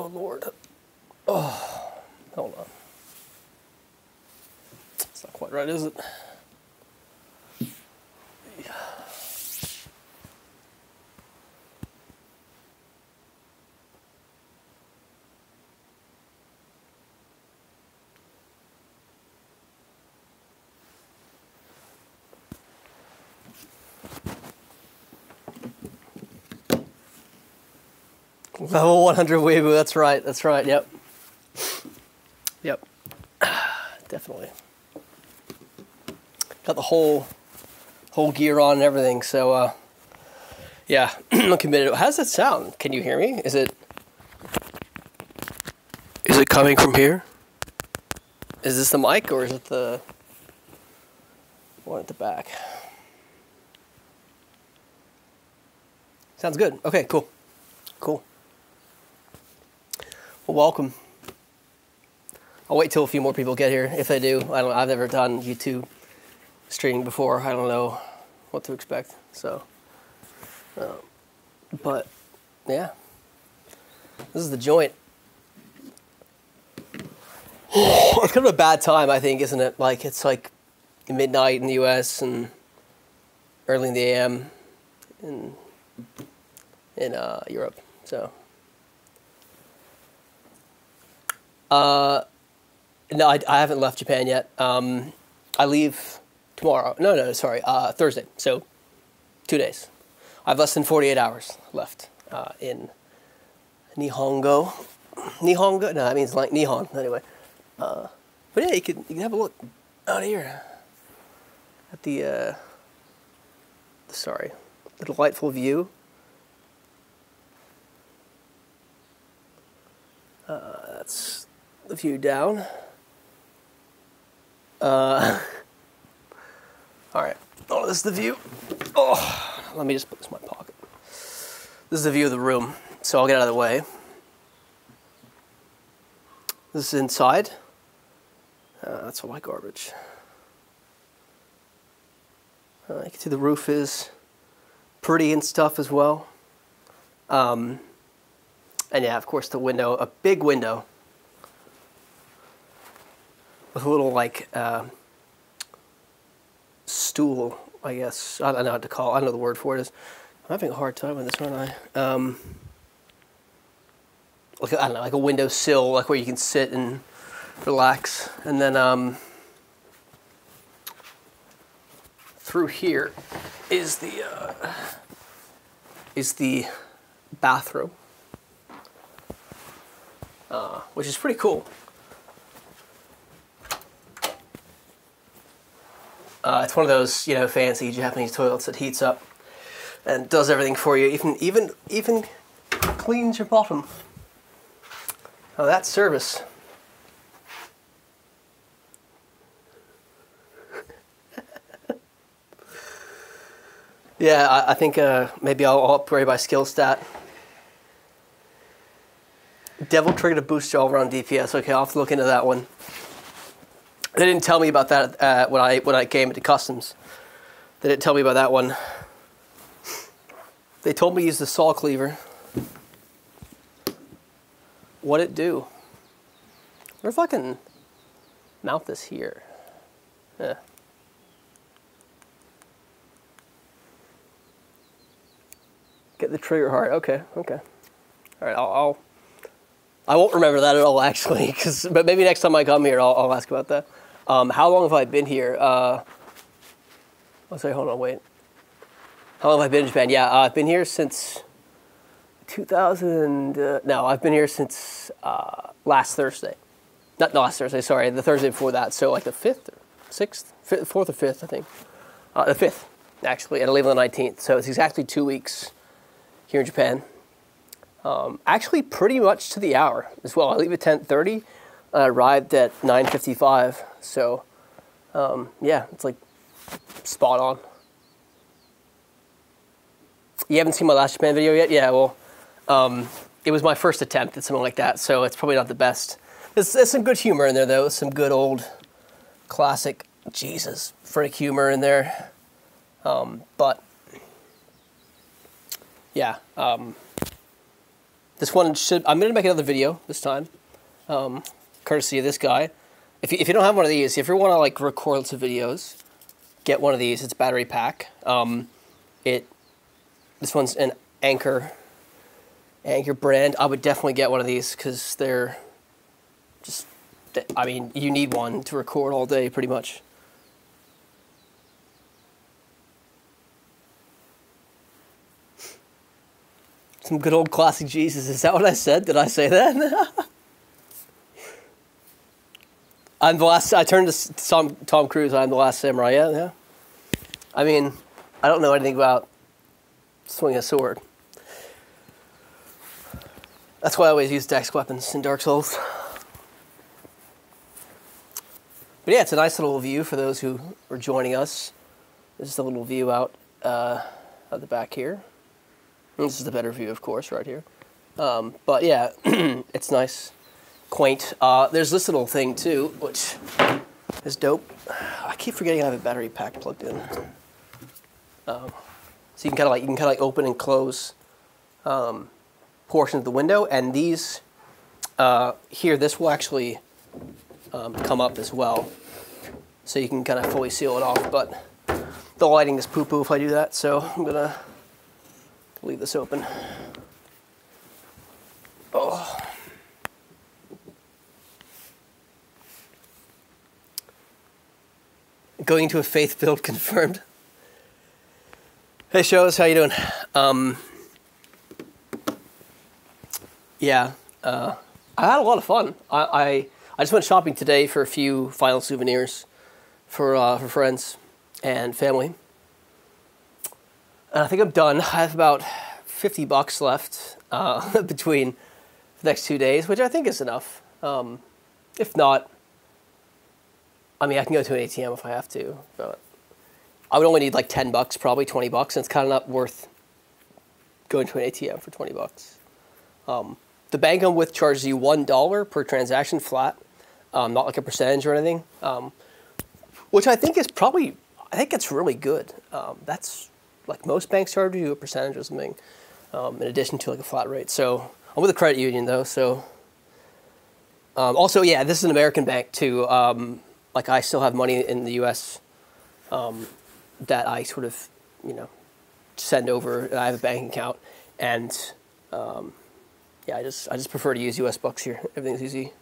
Oh, Lord. Oh, hold on. It's not quite right, is it? Level 100 Weibo, that's right, yep. Yep. Definitely. Got the whole gear on and everything, so, yeah, I'm committed. How does that sound? Can you hear me? Is it coming from here? Is this the mic, or is it the one at the back? Sounds good. Okay, cool. Cool. Well, welcome. I'll wait till a few more people get here. If they do, I've never done YouTube streaming before. I don't know what to expect. So, but yeah, this is the joint. It's kind of a bad time, I think, isn't it? Like it's like midnight in the U.S. and early in the a.m. in Europe. So. No, I haven't left Japan yet. I leave tomorrow. No, sorry, Thursday. So, 2 days. I have less than 48 hours left in Nihongo. Nihongo? No, that means like Nihon, anyway. But yeah, you can have a look out here at the delightful view. That's the view down. All right. Oh, this is the view. Oh, let me just put this in my pocket. This is the view of the room, so I'll get out of the way. This is inside. That's all my garbage. You can see the roof is pretty and stuff as well. And yeah, of course, the window, a big window with a little like stool, I guess. I don't know what to call it. I don't know the word for it is. I'm having a hard time with this, aren't I? Like I don't know, like a window sill, like where you can sit and relax, and then through here is the bathroom, which is pretty cool. It's one of those, you know, fancy Japanese toilets that heats up and does everything for you, even cleans your bottom. Oh, that's service. Yeah, I think maybe I'll upgrade my skill stat. Devil trigger to boost your all-around DPS. Okay, I'll have to look into that one. They didn't tell me about that when I came into customs. They didn't tell me about that one. They told me to use the saw cleaver. What'd it do? I wonder if I can mount this here. Yeah. Get the trigger hard. Okay. All right. I won't remember that at all, actually. But maybe next time I come here, I'll ask about that. How long have I been here? Let's say, hold on, wait. How long have I been in Japan? Yeah, I've been here since 2000. No, I've been here since last Thursday. Not last Thursday. Sorry, the Thursday before that. So like the 5th or 6th, 4th or 5th, I think. The 5th, actually, and I leave on the 19th. So it's exactly 2 weeks here in Japan. Actually, pretty much to the hour as well. I leave at 10:30. I arrived at 9:55. So, yeah, it's like spot on. You haven't seen my last Japan video yet? Yeah, well, it was my first attempt at something like that, so it's probably not the best. There's some good humor in there, though. Some good old classic, Jesus, Freke humor in there. But, yeah, This one should, I'm going to make another video this time, courtesy of this guy. If you don't have one of these, if you want to like record lots of videos, get one of these. It's battery pack. This one's an Anchor brand. I would definitely get one of these because they're just, I mean, you need one to record all day pretty much. Some good old classic Jesus. Is that what I said? Did I say that? I'm the last. I turned to Tom Cruise. I'm the last samurai. Yeah. I mean, I don't know anything about swinging a sword. That's why I always use dex weapons in Dark Souls. But yeah, it's a nice little view for those who are joining us. This is a little view out at the back here. This is the better view, of course, right here. But yeah, it's nice, quaint. There's this little thing too, which is dope. I keep forgetting I have a battery pack plugged in. So you can kind of like open and close portions of the window, and these here, this will actually come up as well, so you can kind of fully seal it off. But the lighting is poo-poo if I do that, so I'm gonna leave this open. Oh. Going to a faith build confirmed. Hey shows, how you doing? Yeah, I had a lot of fun. I just went shopping today for a few final souvenirs for friends and family. And I think I'm done. I have about $50 left between the next 2 days, which I think is enough. If not, I mean, I can go to an ATM if I have to, but I would only need like $10, probably $20, and it's kind of not worth going to an ATM for $20. The bank I'm with charges you $1 per transaction flat, not like a percentage or anything, which I think is probably, I think it's really good. That's like most banks charge you a percentage or something, in addition to like a flat rate. So I'm with a credit union though, so also yeah, this is an American bank too. Like I still have money in the U.S. That I sort of, you know, send over. I have a banking account, and yeah, I just prefer to use U.S. bucks here. Everything's easy.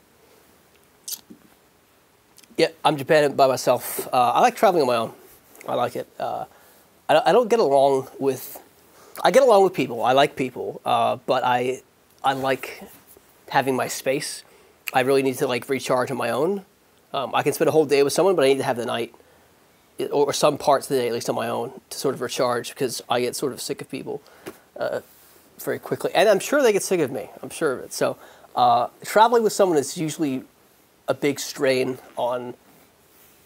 Yeah, I'm Japan by myself. I like traveling on my own. I like it. I don't get along with. I get along with people. I like people, but I like having my space. I really need to like recharge on my own. I can spend a whole day with someone, but I need to have the night, or some parts of the day at least on my own, to sort of recharge, because I get sort of sick of people very quickly. And I'm sure they get sick of me. I'm sure of it. So traveling with someone is usually a big strain on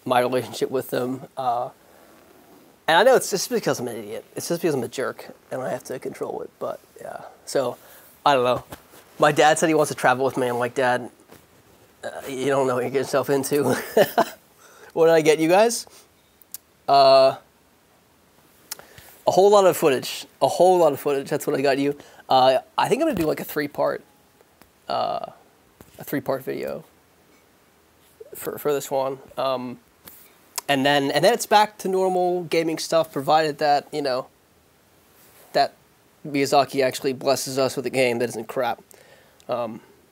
my relationship with them. And I know it's just because I'm an idiot. It's just because I'm a jerk, and I have to control it. But yeah, so I don't know. My dad said he wants to travel with me. I'm like, Dad, you don't know what you get yourself into. What did I get you guys? A whole lot of footage. A whole lot of footage. That's what I got you. I think I'm gonna do like a three-part video for this one. And then it's back to normal gaming stuff, provided that, you know, that Miyazaki actually blesses us with a game that isn't crap.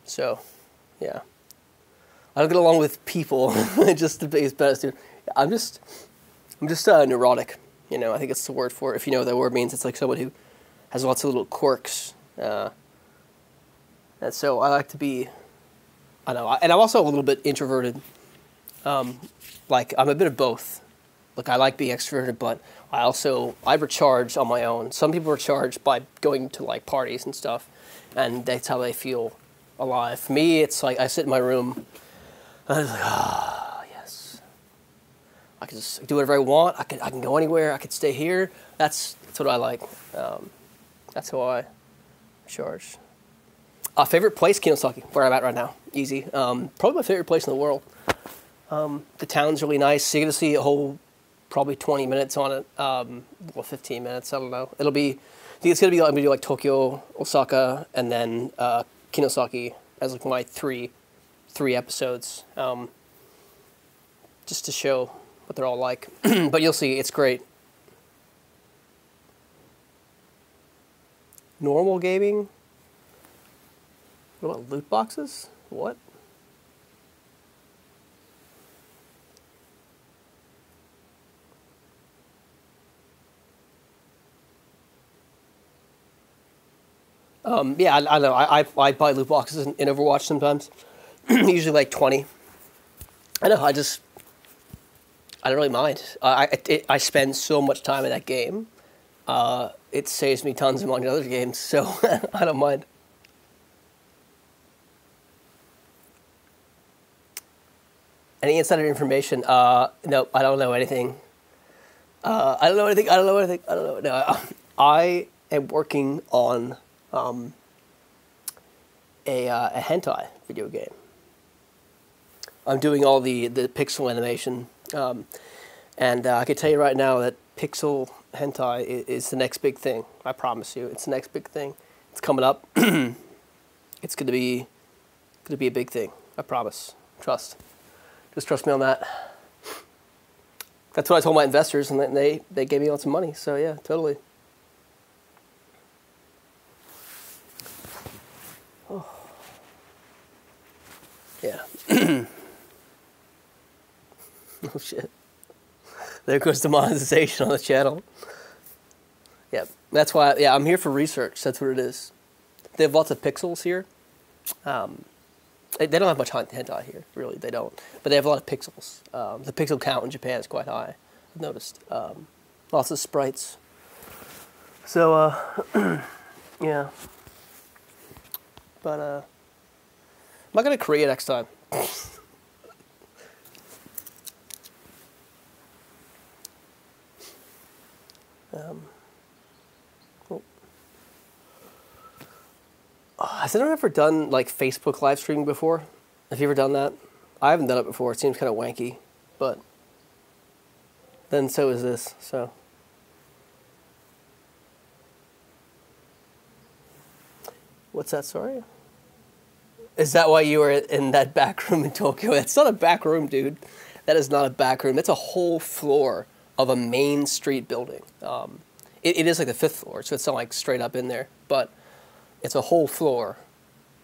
So yeah. I don't get along with people. Just the biggest best dude. I'm just neurotic. You know, I think it's the word for it. If you know what that word means, it's like someone who has lots of little quirks. And so I like to be, I know, and I'm also a little bit introverted. Like I'm a bit of both. Like I like being extroverted, but I recharge on my own. Some people recharge by going to like parties and stuff, and that's how they feel alive. For me, it's like I sit in my room. I was like, ah, yes. I can just do whatever I want. I can go anywhere. I could stay here. That's what I like. That's how I charge. Favorite place, Kinosaki, where I'm at right now. Easy. Probably my favorite place in the world. The town's really nice. You're going to see a whole probably 20 minutes on it. Well, 15 minutes. I don't know. think it's gonna be. I'm gonna do like Tokyo, Osaka, and then Kinosaki as like my three episodes, just to show what they're all like. But you'll see, it's great. Normal gaming. What about loot boxes? What? Yeah, I know. I buy loot boxes in Overwatch sometimes. Usually like 20. I know. I don't really mind. I spend so much time in that game. It saves me tons among other games, so I don't mind. Any insider information? No, I don't know anything. I don't know anything. I don't know anything. I don't know. No, I am working on a hentai video game. I'm doing all the pixel animation, and I can tell you right now that pixel hentai is the next big thing. I promise you, it's the next big thing. It's coming up. It's gonna be a big thing. I promise. Just trust me on that. That's what I told my investors, and they gave me lots of money. So yeah, totally. Oh. Yeah. Oh shit. There goes the monetization on the channel. Yeah, that's why. Yeah, I'm here for research. That's what it is. They have lots of pixels here. They don't have much hentai here, really. They don't. But they have a lot of pixels. The pixel count in Japan is quite high. I've noticed. Lots of sprites. So, yeah. But I'm not gonna Korea next time. Has anyone ever done like Facebook live streaming before? Have you ever done that? I haven't done it before. It seems kind of wanky, but then so is this. So what's that? Sorry. Is that why you were in that back room in Tokyo? It's not a back room, dude. That is not a back room. It's a whole floor of a main street building. It is like the 5th floor, so it's not like straight up in there, but it's a whole floor.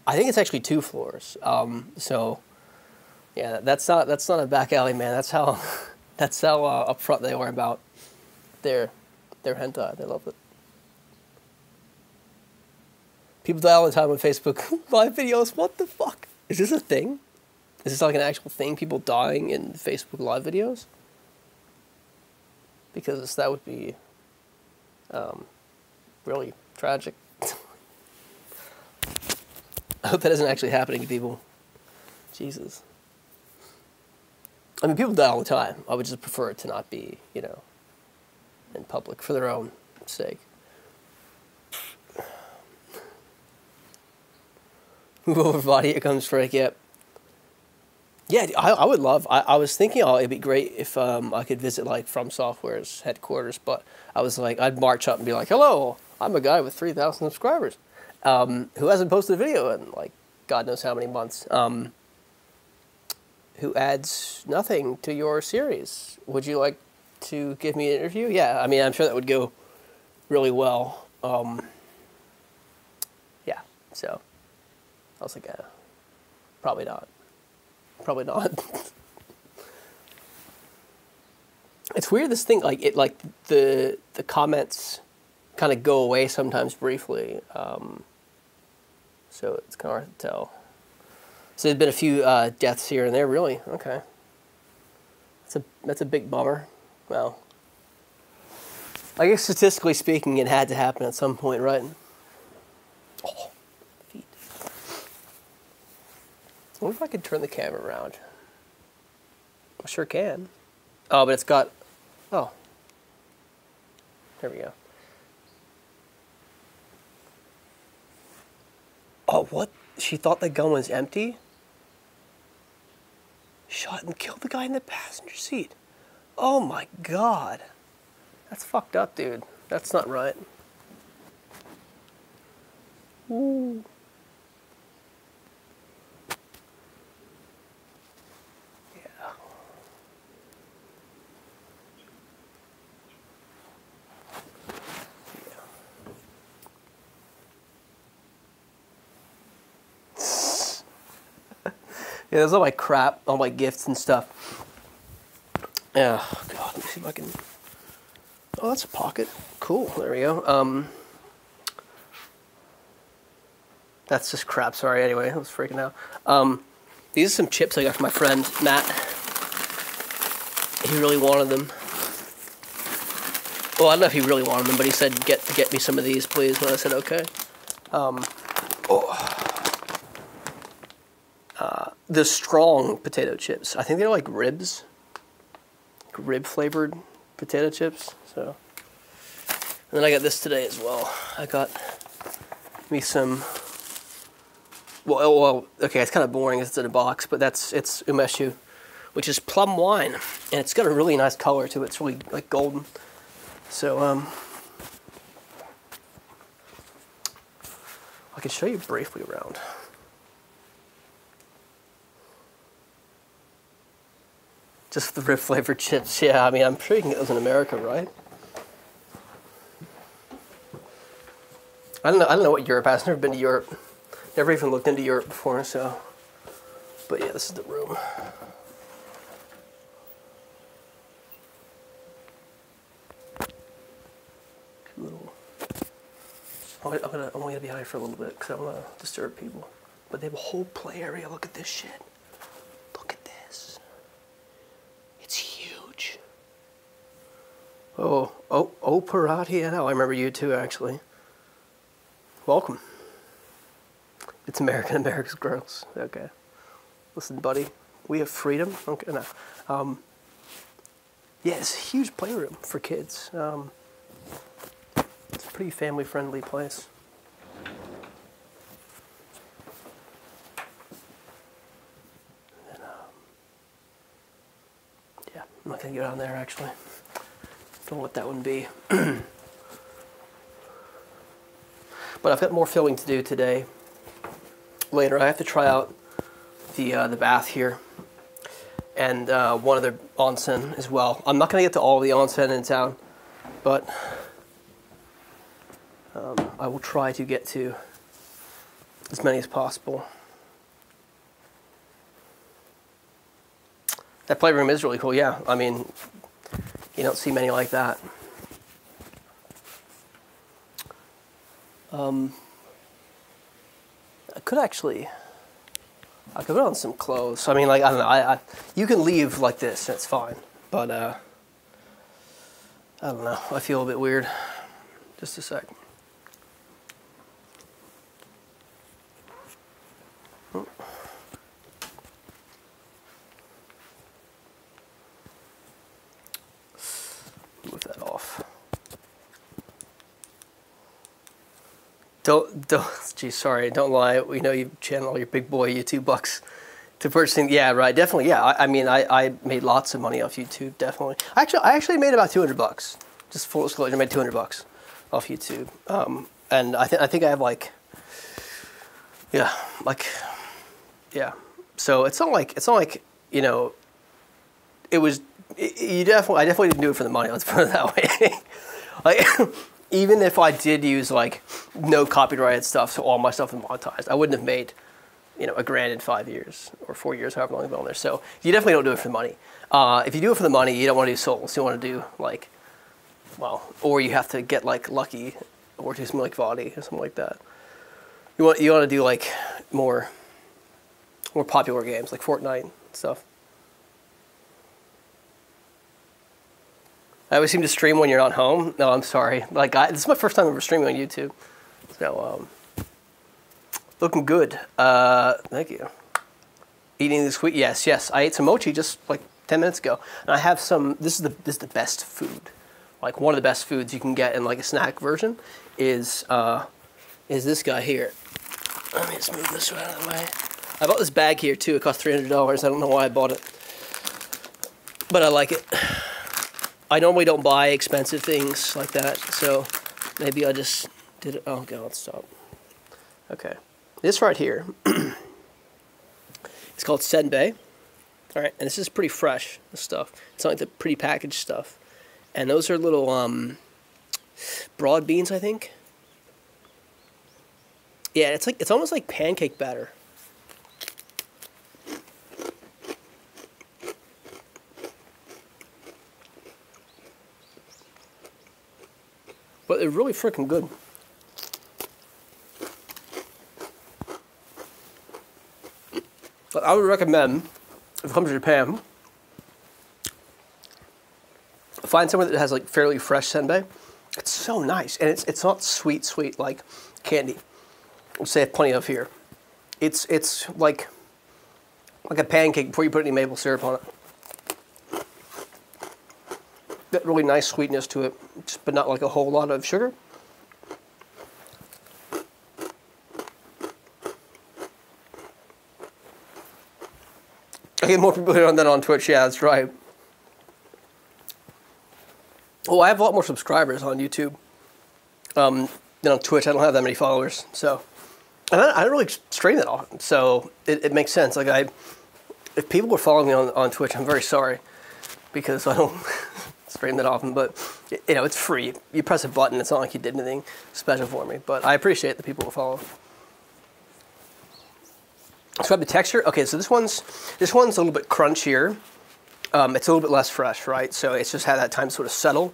I think it's actually 2 floors. So yeah, that's not a back alley, man. That's how upfront they are about their hentai. They love it. People die all the time on Facebook live videos. What the fuck? Is this a thing? Is this like an actual thing? People dying in Facebook live videos? Because that would be really tragic. I hope that isn't actually happening to people. Jesus. I mean, people die all the time. I would just prefer it to not be, in public for their own sake. Move over, body. Here comes Freke. Yep. Yeah, I would love. I was thinking, it'd be great if I could visit like From Software's headquarters, but I was like, I'd march up and be like, "Hello, I'm a guy with 3,000 subscribers, who hasn't posted a video in like God knows how many months, who adds nothing to your series. Would you like to give me an interview?" Yeah, I mean, I'm sure that would go really well. Yeah, so I was like, probably not. Probably not. It's weird, this thing, like the comments kind of go away sometimes briefly. So it's kind of hard to tell. So there's been a few deaths here and there, really. Okay. That's a big bummer. Well, I guess statistically speaking, it had to happen at some point, right? Oh, feet. I wonder if I could turn the camera around. I sure can. Oh, but it's got... Oh. There we go. Oh, what? She thought the gun was empty? Shot and killed the guy in the passenger seat. Oh my God. That's fucked up, dude. That's not right. Ooh. Yeah. Yeah, there's all my crap, all my gifts and stuff. Yeah, God, let me see if I can... Oh, that's a pocket. Cool, there we go. That's just crap, sorry, anyway, I was freaking out. These are some chips I got from my friend, Matt. He really wanted them. Well, I don't know if he really wanted them, but he said, get me some of these, please, and I said, okay. The strong potato chips. I think they're like ribs. Rib-flavored potato chips, so. And then I got this today as well. I got me some... Well, okay, it's kind of boring as it's in a box, but it's umeshu, which is plum wine, and it's got a really nice color to it. It's really like golden. So I can show you briefly around. Just the rib flavored chips. Yeah, I mean, I'm sure you can get those in America, right? I don't know what Europe has. I've never been to Europe. Never even looked into Europe before, so. But yeah, this is the room. I'm gonna be out here for a little bit because I don't want to disturb people. But they have a whole play area. Look at this shit. Look at this. It's huge. Oh, Parati. I know. I remember you too, actually. Welcome. It's America's girls. Okay. Listen, buddy. We have freedom. Okay, no. Yeah, it's a huge playroom for kids. It's a pretty family-friendly place. And, yeah, I'm not gonna get on there actually. Don't know what that would be. But I've got more filming to do today. Later, I have to try out the bath here, and one other onsen as well. I'm not gonna get to all the onsen in town, but I will try to get to as many as possible. That playroom is really cool, yeah. I mean, you don't see many like that. I could put on some clothes. I mean, like, I don't know. You can leave like this, that's fine. But, I don't know. I feel a bit weird. Just a sec. Move that off. Geez, sorry, don't lie. We know you channel all your big boy YouTube bucks to purchasing. Yeah, right, definitely. Yeah, I mean, I made lots of money off YouTube, definitely. I actually made about $200. Just full disclosure, I made $200 off YouTube. And I think I have like, yeah. So it's not like you know, I definitely didn't do it for the money. Let's put it that way. Like. Even if I did use like no copyrighted stuff, so all my stuff is monetized, I wouldn't have made, you know, $1,000 in 5 years or 4 years, however long I've been on there. So you definitely don't do it for the money. If you do it for the money, you don't want to do souls. You want to do like, well, or you have to get like lucky, or do something like Vadi or something like that. You want to do like more popular games like Fortnite and stuff. I always seem to stream when you're not home. No, I'm sorry. Like, this is my first time ever streaming on YouTube. So, looking good. Thank you. Eating this week? Yes. I ate some mochi just like 10 minutes ago, and I have some. This is the best food. Like one of the best foods you can get in like a snack version is this guy here. Let me just move this right out of the way. I bought this bag here too. It cost $300. I don't know why I bought it, but I like it. I normally don't buy expensive things like that, so maybe I just did it. Oh God, stop. Okay. This right here, it's called senbei. All right, and this is pretty fresh, this stuff. It's not like the pretty packaged stuff. And those are little broad beans, I think. Yeah, it's almost like pancake batter. But they're really freaking good. But I would recommend, if it comes to Japan, find somewhere that has like fairly fresh senbei. It's so nice, and it's not sweet like candy, which they have plenty of here. It's like a pancake before you put any maple syrup on it. That really nice sweetness to it, but not like a whole lot of sugar. I get more people here than on Twitch. Yeah, that's right. Well, I have a lot more subscribers on YouTube than on Twitch. I don't have that many followers, so and I don't really stream that often, so it makes sense. Like if people were following me on Twitch, I'm very sorry because I don't stream that often. But you know, it's free. You press a button. It's not like you did anything special for me. But I appreciate the people who follow. Describe the texture. Okay, so this one's a little bit crunchier. It's a little bit less fresh, right? So it's just had that time to sort of settle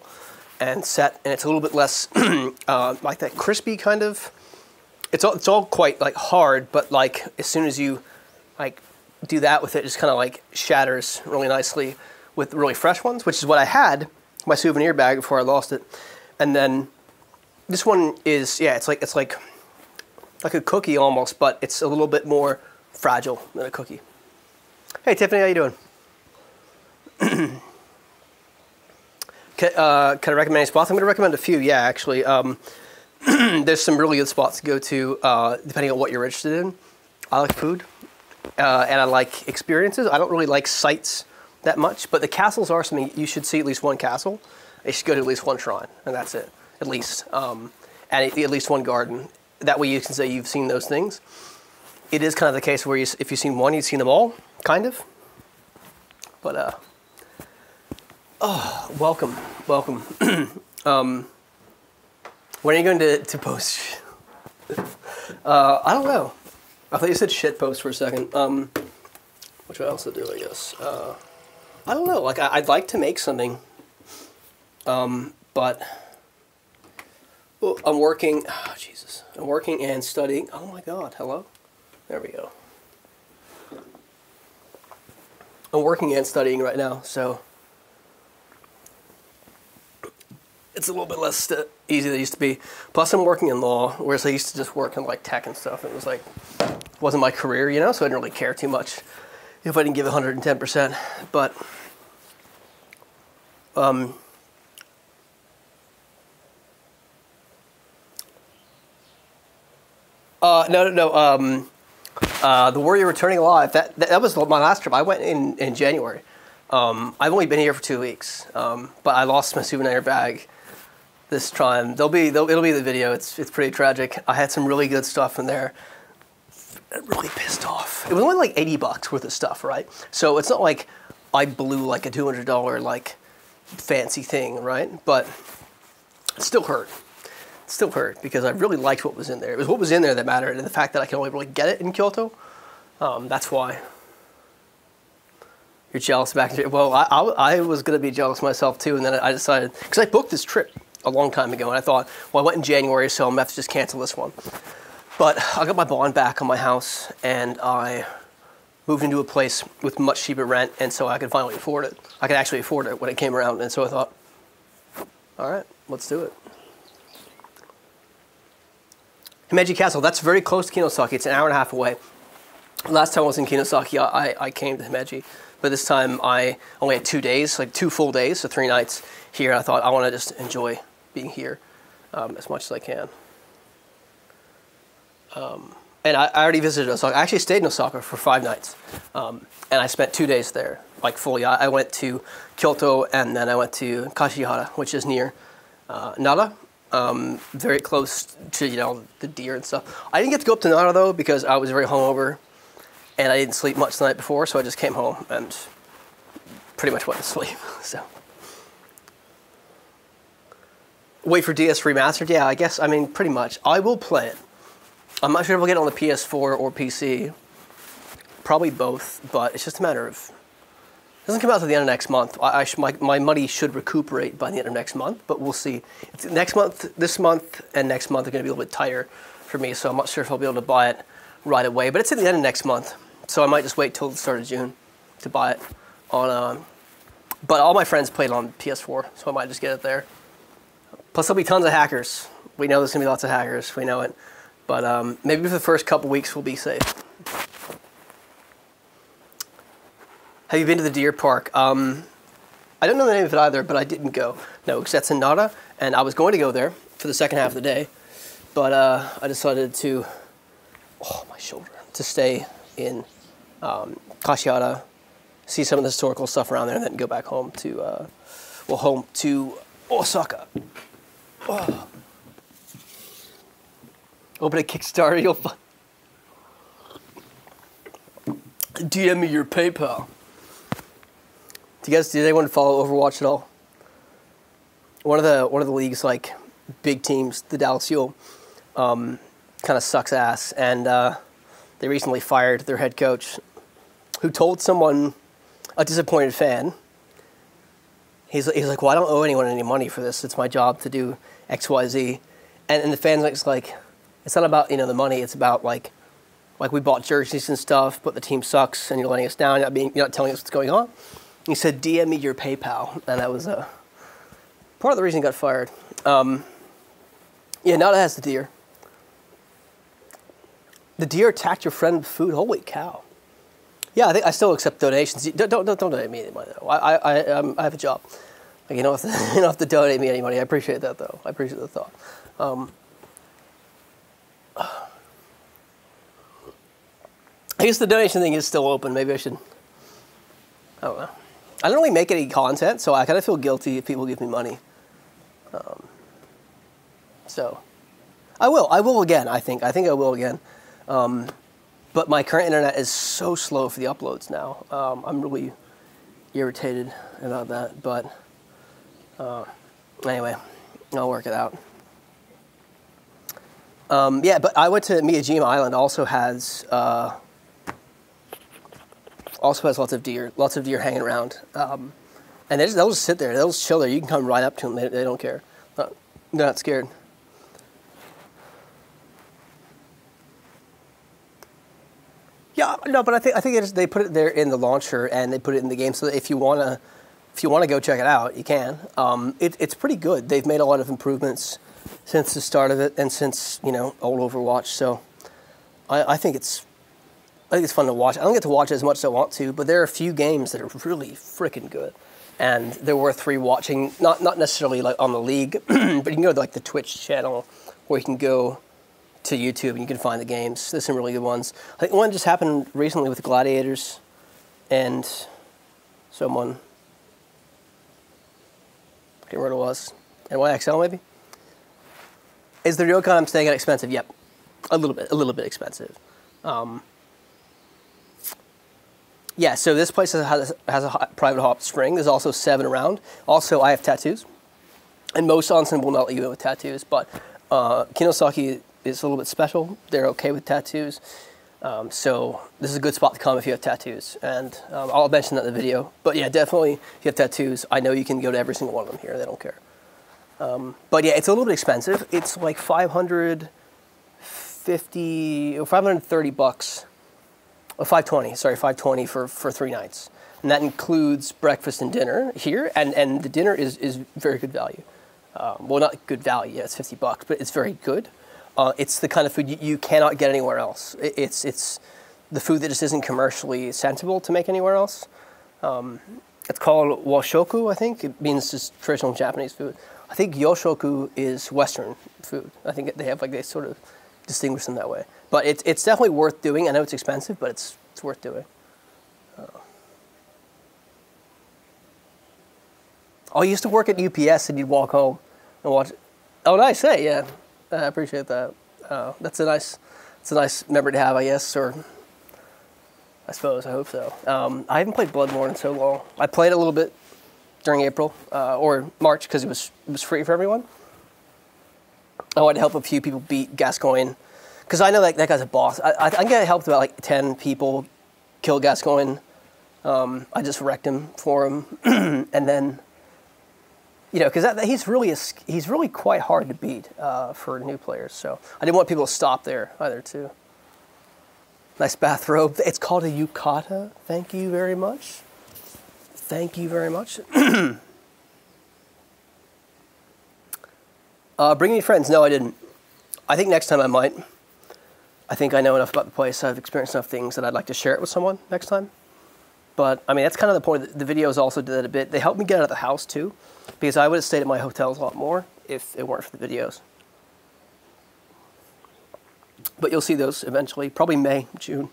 and set, and it's a little bit less like that crispy kind of. It's all quite like hard, but like as soon as you like do that with it, just kind of like shatters really nicely with really fresh ones, which is what I had my souvenir bag before I lost it. And then this one is it's like a cookie almost, but it's a little bit more fragile than a cookie. Hey Tiffany, how you doing? Can I recommend any spots? I'm going to recommend a few, yeah, actually. There's some really good spots to go to, depending on what you're interested in. I like food, and I like experiences. I don't really like sights that much, but the castles are something. You should see at least one castle. You should go to at least one shrine, and that's it, at least. And at least one garden. That way you can say you've seen those things. It is kind of the case where if you've seen one, you've seen them all, kind of. But, oh, welcome. When are you going to post? I don't know. I thought you said shit post for a second. Which I also do, I guess. I don't know. Like, I'd like to make something. But well, I'm working. Oh, Jesus. I'm working and studying. Oh my God. Hello. There we go. I'm working and studying right now, so it's a little bit less easy than it used to be. Plus, I'm working in law, whereas I used to just work in like tech and stuff. It was like, wasn't my career, you know, so I didn't really care too much if I didn't give 110%. But, no. The Warrior Returning Alive, that was my last trip. I went in January. I've only been here for 2 weeks, but I lost my souvenir bag this time. It'll be the video. It's pretty tragic. I had some really good stuff in there. It really pissed off. It was only like $80 worth of stuff, right? So it's not like I blew like a $200 like fancy thing, right? But it still hurt. Still hurt because I really liked what was in there. It was what was in there that mattered, and the fact that I can only really get it in Kyoto, that's why. You're jealous back in. Well, I was going to be jealous myself too, and then I decided, because I booked this trip a long time ago, and I thought, well, I went in January, so I'm going to have to just cancel this one. But I got my bond back on my house, and I moved into a place with much cheaper rent, and so I could finally afford it. I could actually afford it when it came around, and so I thought, all right, let's do it. Himeji Castle, that's very close to Kinosaki. It's an hour and a half away. Last time I was in Kinosaki, I came to Himeji. But this time I only had 2 days, like 2 full days, so 3 nights here. I thought I want to just enjoy being here as much as I can. And I already visited Osaka. I actually stayed in Osaka for 5 nights. And I spent 2 days there, like fully. I went to Kyoto, and then I went to Kashihara, which is near Nara. very close to, you know, the deer and stuff. I didn't get to go up to Nara, though, because I was very hungover, and I didn't sleep much the night before, so I just came home and pretty much went to sleep, so. Wait for DS Remastered? Yeah, I guess, I mean, pretty much. I will play it. I'm not sure if I'll get it on the PS4 or PC. Probably both, but it's just a matter of... It doesn't come out to the end of next month. My money should recuperate by the end of next month, but we'll see. It's next month, this month, and next month are going to be a little bit tighter for me, so I'm not sure if I'll be able to buy it right away. But it's at the end of next month, so I might just wait till the start of June to buy it on... But all my friends played on PS4, so I might just get it there. Plus, there'll be tons of hackers. We know there's going to be lots of hackers. We know it. But maybe for the first couple weeks, we'll be safe. Have you been to the deer park? I don't know the name of it either, but I didn't go. No, because that's in Nara, and I was going to go there for the second half of the day. But I decided to, my shoulder, to stay in Kashiwara, see some of the historical stuff around there, and then go back home to, home to Osaka. Oh. Open a Kickstarter, you'll find. DM me your PayPal. Did anyone follow Overwatch at all? One of the league's like big teams, the Dallas Fuel, kind of sucks ass, and they recently fired their head coach, who told someone, a disappointed fan. He's like, well, I don't owe anyone any money for this. It's my job to do X, Y, Z, and the fan's like, it's not about, you know, the money. It's about like we bought jerseys and stuff, but the team sucks, and you're letting us down. You're not telling us what's going on. He said, DM me your PayPal, and that was part of the reason he got fired. Yeah, now that has the deer. The deer attacked your friend with food. Holy cow! Yeah, I think I still accept donations. Don't donate me any money though. I have a job. Like, you don't have to donate me any money. I appreciate that though. I appreciate the thought. I guess the donation thing is still open. Maybe I should. I don't know. I don't really make any content, so I kind of feel guilty if people give me money. So, I will. I will again, I think. I think I will again. But my current internet is so slow for the uploads now. I'm really irritated about that. But anyway, I'll work it out. Yeah, but I went to Miyajima Island. Also has lots of deer hanging around. And they'll just sit there. They'll just chill there. You can come right up to them. They don't care. They're not scared. Yeah, no, but I think they put it there in the launcher and they put it in the game so that if you wanna go check it out, you can. It's pretty good. They've made a lot of improvements since the start of it and since, you know, old Overwatch. So I think it's fun to watch. I don't get to watch it as much as I want to, but there are a few games that are really freaking good, and they're worth rewatching. Not necessarily like on the league, but you can go to like the Twitch channel, or you can go to YouTube and you can find the games. There's some really good ones. I think one just happened recently with Gladiators, and someone, I can't remember what it was, NYXL maybe. Is the ryokan I'm staying at expensive? Yep, a little bit expensive. Yeah, so this place has a private hot spring. There's also 7 around. Also, I have tattoos, and most onsen will not let you in with tattoos, but Kinosaki is a little bit special. They're okay with tattoos, so this is a good spot to come if you have tattoos, and I'll mention that in the video. But yeah, definitely, if you have tattoos, I know you can go to every single one of them here. They don't care. But yeah, it's a little bit expensive. It's like $550 or $530. Oh, $520 for 3 nights. And that includes breakfast and dinner here, and the dinner is very good value. Well, not good value, yeah, it's $50, but it's very good. It's the kind of food you cannot get anywhere else. It's the food that just isn't commercially sensible to make anywhere else. It's called washoku, I think. It means just traditional Japanese food. I think yoshoku is Western food. I think they sort of distinguish them that way. But it's definitely worth doing. I know it's expensive, but it's worth doing. I used to work at UPS, and you'd walk home and watch. Oh, nice. Hey, yeah, I appreciate that. That's a nice memory to have, I guess, or I suppose. I hope so. I haven't played Bloodborne in so long. I played a little bit during April or March because it was free for everyone. I wanted to help a few people beat Gascoigne because I know that guy's a boss. I think I helped about like 10 people kill Gascoigne. I just wrecked him for him, and then. You know, because he's really quite hard to beat for new players. So I didn't want people to stop there either, too. Nice bathrobe. It's called a yukata. Thank you very much. Thank you very much. Bring any friends? No, I didn't. I think next time I might. I think I know enough about the place. I've experienced enough things that I'd like to share it with someone next time. But, I mean, that's kind of the point. The videos also did that a bit. They helped me get out of the house, too, because I would have stayed at my hotels a lot more if it weren't for the videos. But you'll see those eventually, probably May, June.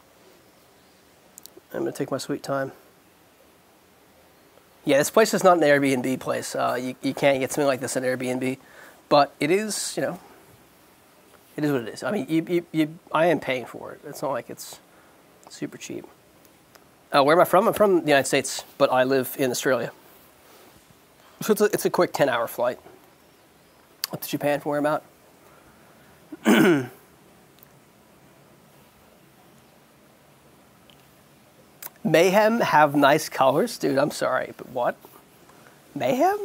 I'm going to take my sweet time. Yeah, this place is not an Airbnb place. You can't get something like this at Airbnb. But it is, you know, it is what it is. I mean, I am paying for it. It's not like it's super cheap. Where am I from? I'm from the United States, but I live in Australia. So it's a quick 10-hour flight up to Japan from where I'm at. Mayhem have nice colors? Dude, I'm sorry, but what? Mayhem?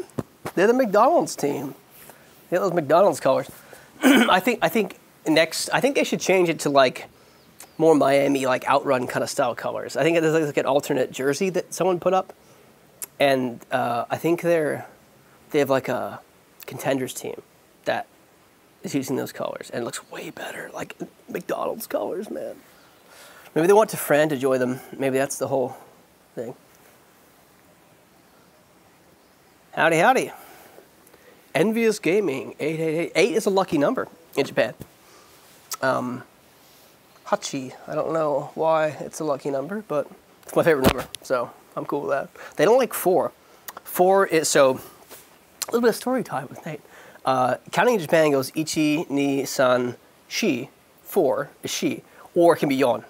They're the McDonald's team. They have those McDonald's colors. I think they should change it to like more Miami, like Outrun kind of style colors. I think there's like an alternate jersey that someone put up, and I think they have like a contenders team that is using those colors, and it looks way better, like McDonald's colors, man. Maybe they want a friend to join them. Maybe that's the whole thing. Howdy, howdy. Envious Gaming, 888. 8 is a lucky number in Japan. Hachi, I don't know why it's a lucky number, but it's my favorite number, so I'm cool with that. They don't like 4. 4 is, so, a little bit of story time with Nate. Counting in Japan goes ichi, ni, san, shi. 4 is shi, or it can be yon,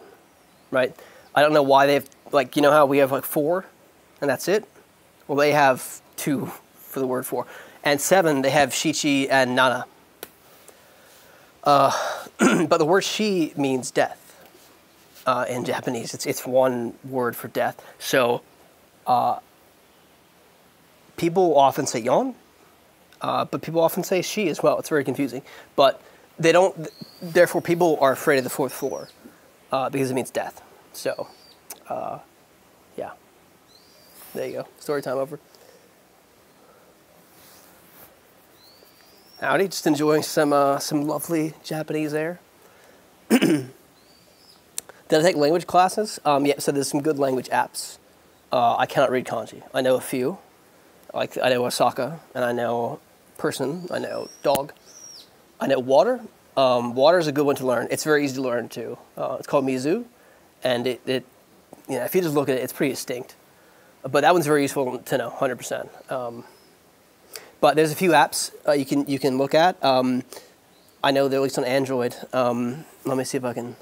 right? I don't know why they have, like, you know how we have like 4, and that's it? Well, they have 2 for the word 4. And 7, they have shichi and nana. But the word shi means death in Japanese. It's one word for death. So people often say yon, but people often say shi as well. It's very confusing. But they don't, therefore people are afraid of the 4th floor because it means death. So, yeah. There you go. Story time over. Howdy, just enjoying some lovely Japanese air. Did I take language classes? Yeah, so there's some good language apps. I cannot read kanji. I know a few. Like, I know Osaka, and I know person, I know dog. I know water. Water is a good one to learn. It's very easy to learn, too. It's called Mizu, and it you know, if you just look at it, it's pretty distinct. But that one's very useful to know, 100%. But there's a few apps you can look at. I know they're at least on Android. Let me see if I can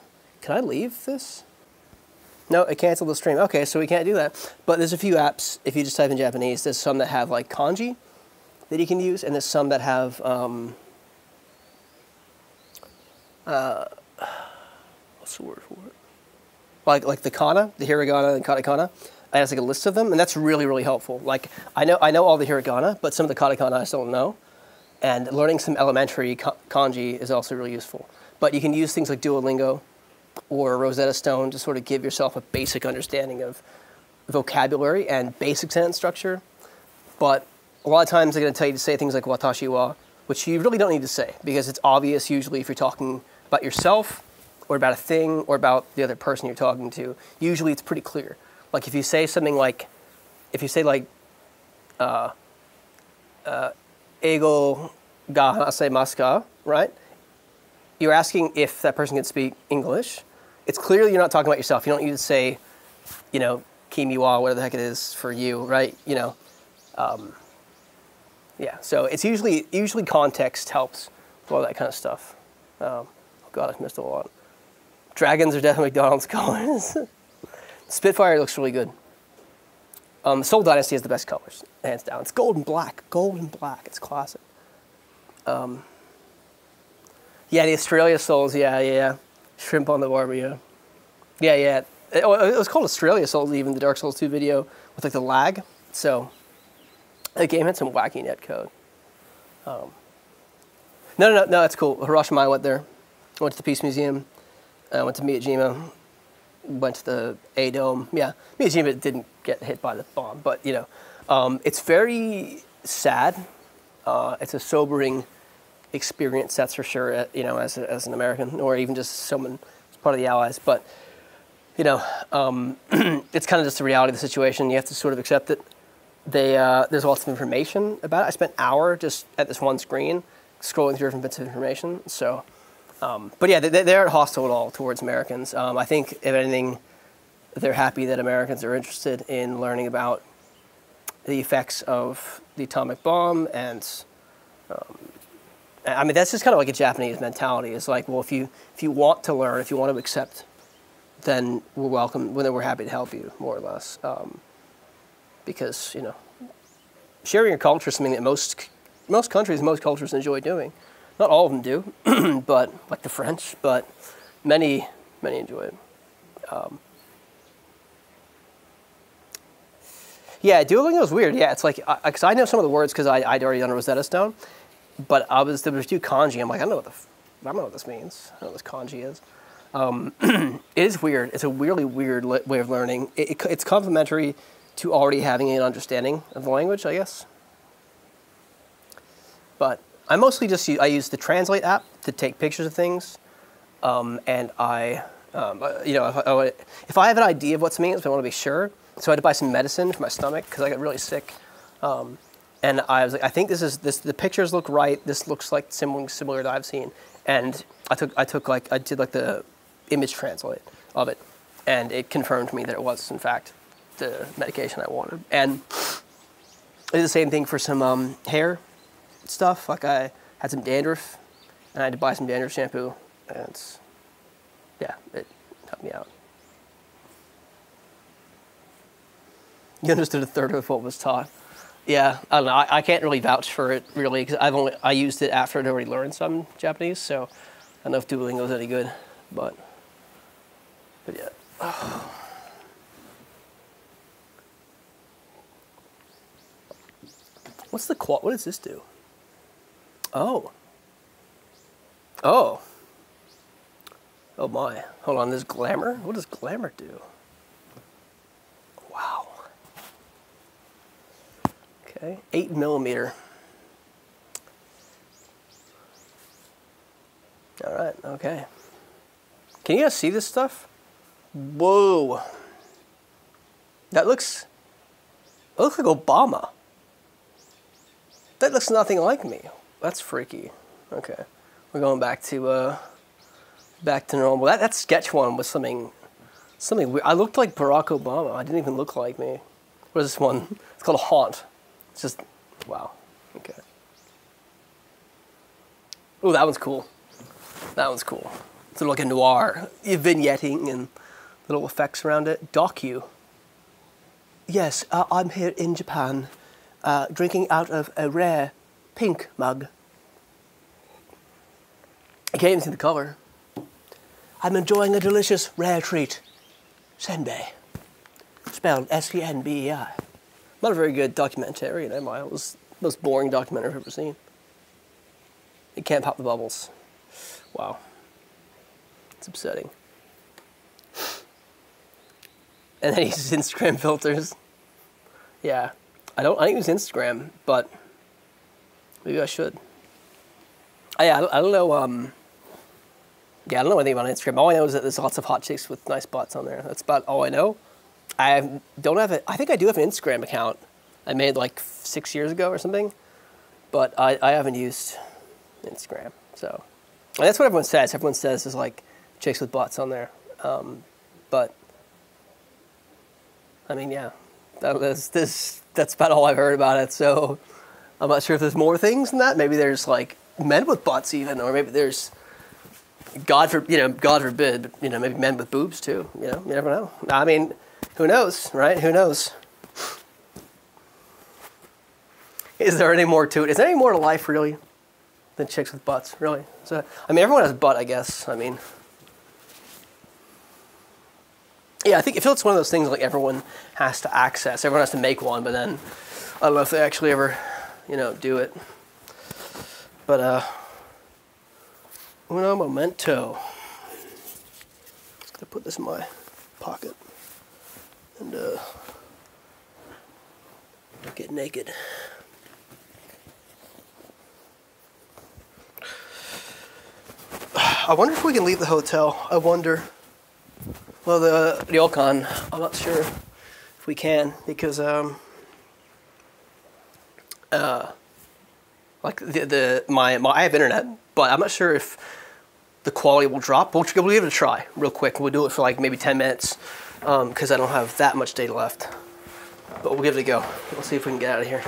I leave this? No, it canceled the stream. Okay, so we can't do that. But there's a few apps, if you just type in Japanese, there's some that have like kanji that you can use, and there's some that have, what's the word for it? Like the kana, the hiragana and katakana. It has like a list of them, and that's really, really helpful. Like, I know all the hiragana, but some of the katakana I still don't know. And learning some elementary kanji is also really useful. But you can use things like Duolingo or Rosetta Stone to sort of give yourself a basic understanding of vocabulary and basic sentence structure. But a lot of times they're going to tell you to say things like watashi wa, which you really don't need to say, because it's obvious usually if you're talking about yourself or about a thing or about the other person you're talking to. Usually it's pretty clear. Like if you say something like, Eigo ga hanasemasu ka, right? You're asking if that person can speak English. It's clearly you're not talking about yourself. You don't need to say, you know, kimi wa, whatever the heck it is for you, right? You know, Yeah, so it's usually context helps with all that kind of stuff. Oh God, I've missed a lot. Dragons are definitely McDonald's colors. Spitfire looks really good. Soul Dynasty has the best colors, hands down. It's gold and black. Gold and black. It's classic. Yeah, the Australia Souls. Yeah. Shrimp on the barbie. Yeah. It was called Australia Souls, even the Dark Souls 2 video with like the lag. So the game had some wacky netcode. No, that's cool. Hiroshima, I went there. I went to the Peace Museum. I went to Miyajima. Went to the A-Dome. Yeah, Miyajima didn't get hit by the bomb, but you know, it's very sad. It's a sobering experience, that's for sure. You know, as an American, or even just someone who's part of the Allies. But you know, it's kind of just the reality of the situation. You have to sort of accept it. There's lots of information about it. I spent an hour just at this one screen scrolling through different bits of information. So, but yeah, they aren't hostile at all towards Americans. I think, if anything, they're happy that Americans are interested in learning about the effects of the atomic bomb. And I mean, that's just kind of like a Japanese mentality. It's like, well, if you want to learn, if you want to accept, then we're welcome. Then we're happy to help you, more or less. Because, you know, sharing your culture is something that most countries, most cultures enjoy doing. Not all of them do, but like the French, but many enjoy it. Yeah, Duolingo was weird. Yeah, it's like, because I know some of the words because I'd already done a Rosetta Stone, but there was two kanji. I'm like, I don't know what this means. I don't know what this kanji is. It is weird. It's a really weird way of learning. It's complementary to already having an understanding of the language, I guess. But I mostly I use the Translate app to take pictures of things, and you know, if I have an idea of what something is, but I want to be sure, so I had to buy some medicine for my stomach because I got really sick, and I was like, I think the pictures look right. This looks like similar that I've seen, and I did the image translate of it, and it confirmed to me that it was in fact the medication I wanted. And I did the same thing for some hair stuff. Like I had some dandruff, and I had to buy some dandruff shampoo, and it helped me out. You understood a third of what was taught. Yeah, I don't know. I can't really vouch for it really because I used it after I'd already learned some Japanese, so I don't know if Duolingo was any good, but yeah. Oh. What does this do? Oh my. Hold on, there's glamour? What does glamour do? Wow. Okay, 8mm. All right, okay. Can you guys see this stuff? Whoa. That looks like Obama. That looks nothing like me. That's freaky. Okay, we're going back to normal. That sketch one was something weird. I looked like Barack Obama. I didn't even look like me. What is this one? It's called Haunt. It's just, wow. Okay. Oh, that one's cool. That one's cool. It's sort of like a noir, vignetting and little effects around it. Docu. Yes, I'm here in Japan, drinking out of a rare pink mug. I can't even see the color. I'm enjoying a delicious rare treat. Senbei. Spelled S-E-N-B-E-I. Not a very good documentary, It was the most boring documentary I've ever seen. It can't pop the bubbles. Wow. It's upsetting. And then he uses Instagram filters. Yeah. I don't use Instagram, but maybe I should. I don't know, I don't know anything about Instagram. All I know is that there's lots of hot chicks with nice butts on there. That's about all I know. I think I do have an Instagram account I made like 6 years ago or something, but I haven't used Instagram. So, and that's what everyone says. Everyone says there's like chicks with butts on there. But I mean, yeah, that's about all I've heard about it. So, I'm not sure if there's more things than that. Maybe there's like men with butts even, or maybe there's God forbid, but maybe men with boobs too. You never know. I mean, who knows, right? Who knows? Is there any more to it? Is there any more to life really than chicks with butts? Really? So, I mean, everyone has a butt, I guess. I mean, yeah, I feel it's one of those things like everyone has to access. Everyone has to make one, but then I don't know if they actually ever, do it. But uno momento. Just gonna put this in my pocket and get naked. I wonder if we can leave the hotel. I wonder. Well, the ryokan, I'm not sure if we can because like I have internet, but I'm not sure if the quality will drop. We'll give it a try real quick. We'll do it for like maybe 10 minutes because I don't have that much data left. But we'll give it a go. We'll see if we can get out of here.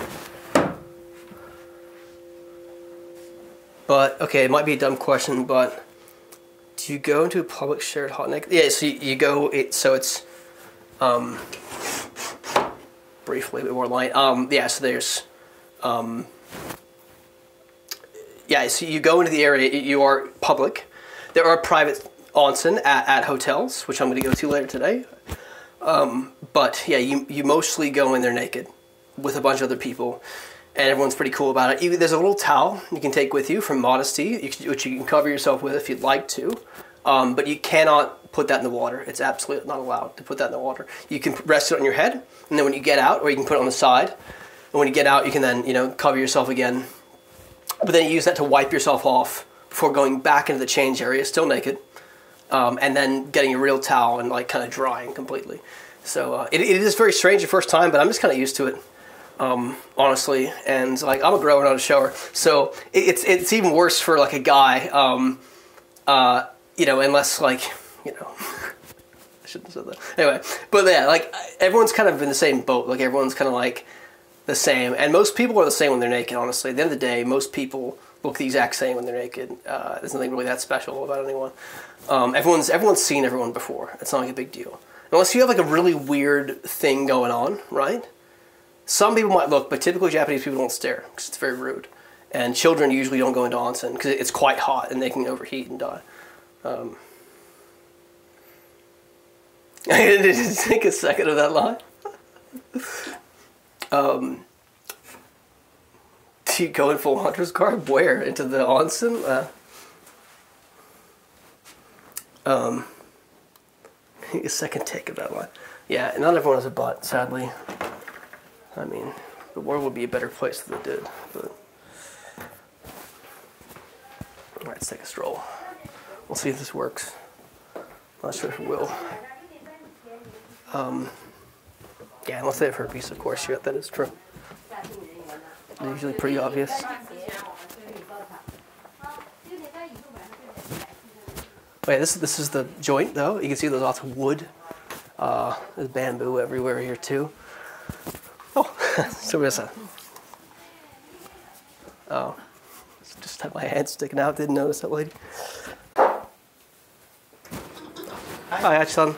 But okay, it might be a dumb question, but do you go into a public shared hot neck? Yeah, so you go. So it's briefly a bit more light. Yeah, so there's yeah, so you go into the area. You are public. There are private onsen at hotels, which I'm going to go to later today. But yeah, you mostly go in there naked with a bunch of other people. And everyone's pretty cool about it. There's a little towel you can take with you from modesty, which you can cover yourself with if you'd like to. But you cannot put that in the water. It's absolutely not allowed to put that in the water. You can rest it on your head, and then when you get out, or you can put it on the side. And when you get out, you can then, cover yourself again. But then you use that to wipe yourself off before going back into the change area, still naked. And then getting a real towel and like kind of drying completely. So it is very strange the first time, but I'm just kind of used to it. Honestly, and like I'm a grower, not a shower, so it's even worse for like a guy, unless like, I shouldn't have said that. Anyway, but yeah, like everyone's kind of in the same boat, like everyone's kind of like the same, and most people are the same when they're naked, honestly. At the end of the day, most people look the exact same when they're naked. There's nothing really that special about anyone. Everyone's seen everyone before. It's not like a big deal. Unless you have like a really weird thing going on, right? Some people might look, but typically Japanese people don't stare because it's very rude. And children usually don't go into onsen because it's quite hot and they can overheat and die. I didn't take a second of that line. Do you go in full hunter's garb? Where? Into the onsen? A second take of that line. Yeah, not everyone has a butt, sadly. I mean, the world would be a better place if it did, but... Alright, let's take a stroll. We'll see if this works. Not sure if it will. Yeah, unless they have herpes, of course, yeah, that is true. They're usually pretty obvious. Wait, this is the joint, though. You can see there's lots of wood. There's bamboo everywhere here, too. Oh, so there's a... Oh, just had my hand sticking out. Didn't notice that lady. Hi, Achan.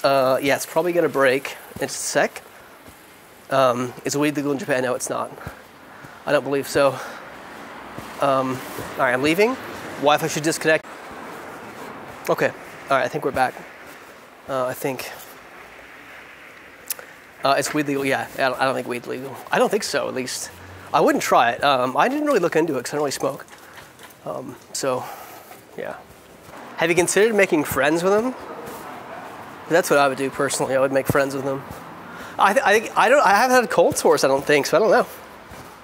Yeah, it's probably gonna break in a sec. Is weed legal in Japan? No, it's not. I don't believe so. All right, I'm leaving. Wi-Fi should disconnect. Okay. All right, I think we're back. I think. It's weed legal, yeah. I don't think weed's legal. I don't think so, at least. I wouldn't try it. I didn't really look into it because I don't really smoke. So, yeah. Have you considered making friends with them? That's what I would do personally. I would make friends with them. I haven't had cold sores, I don't think, so I don't know.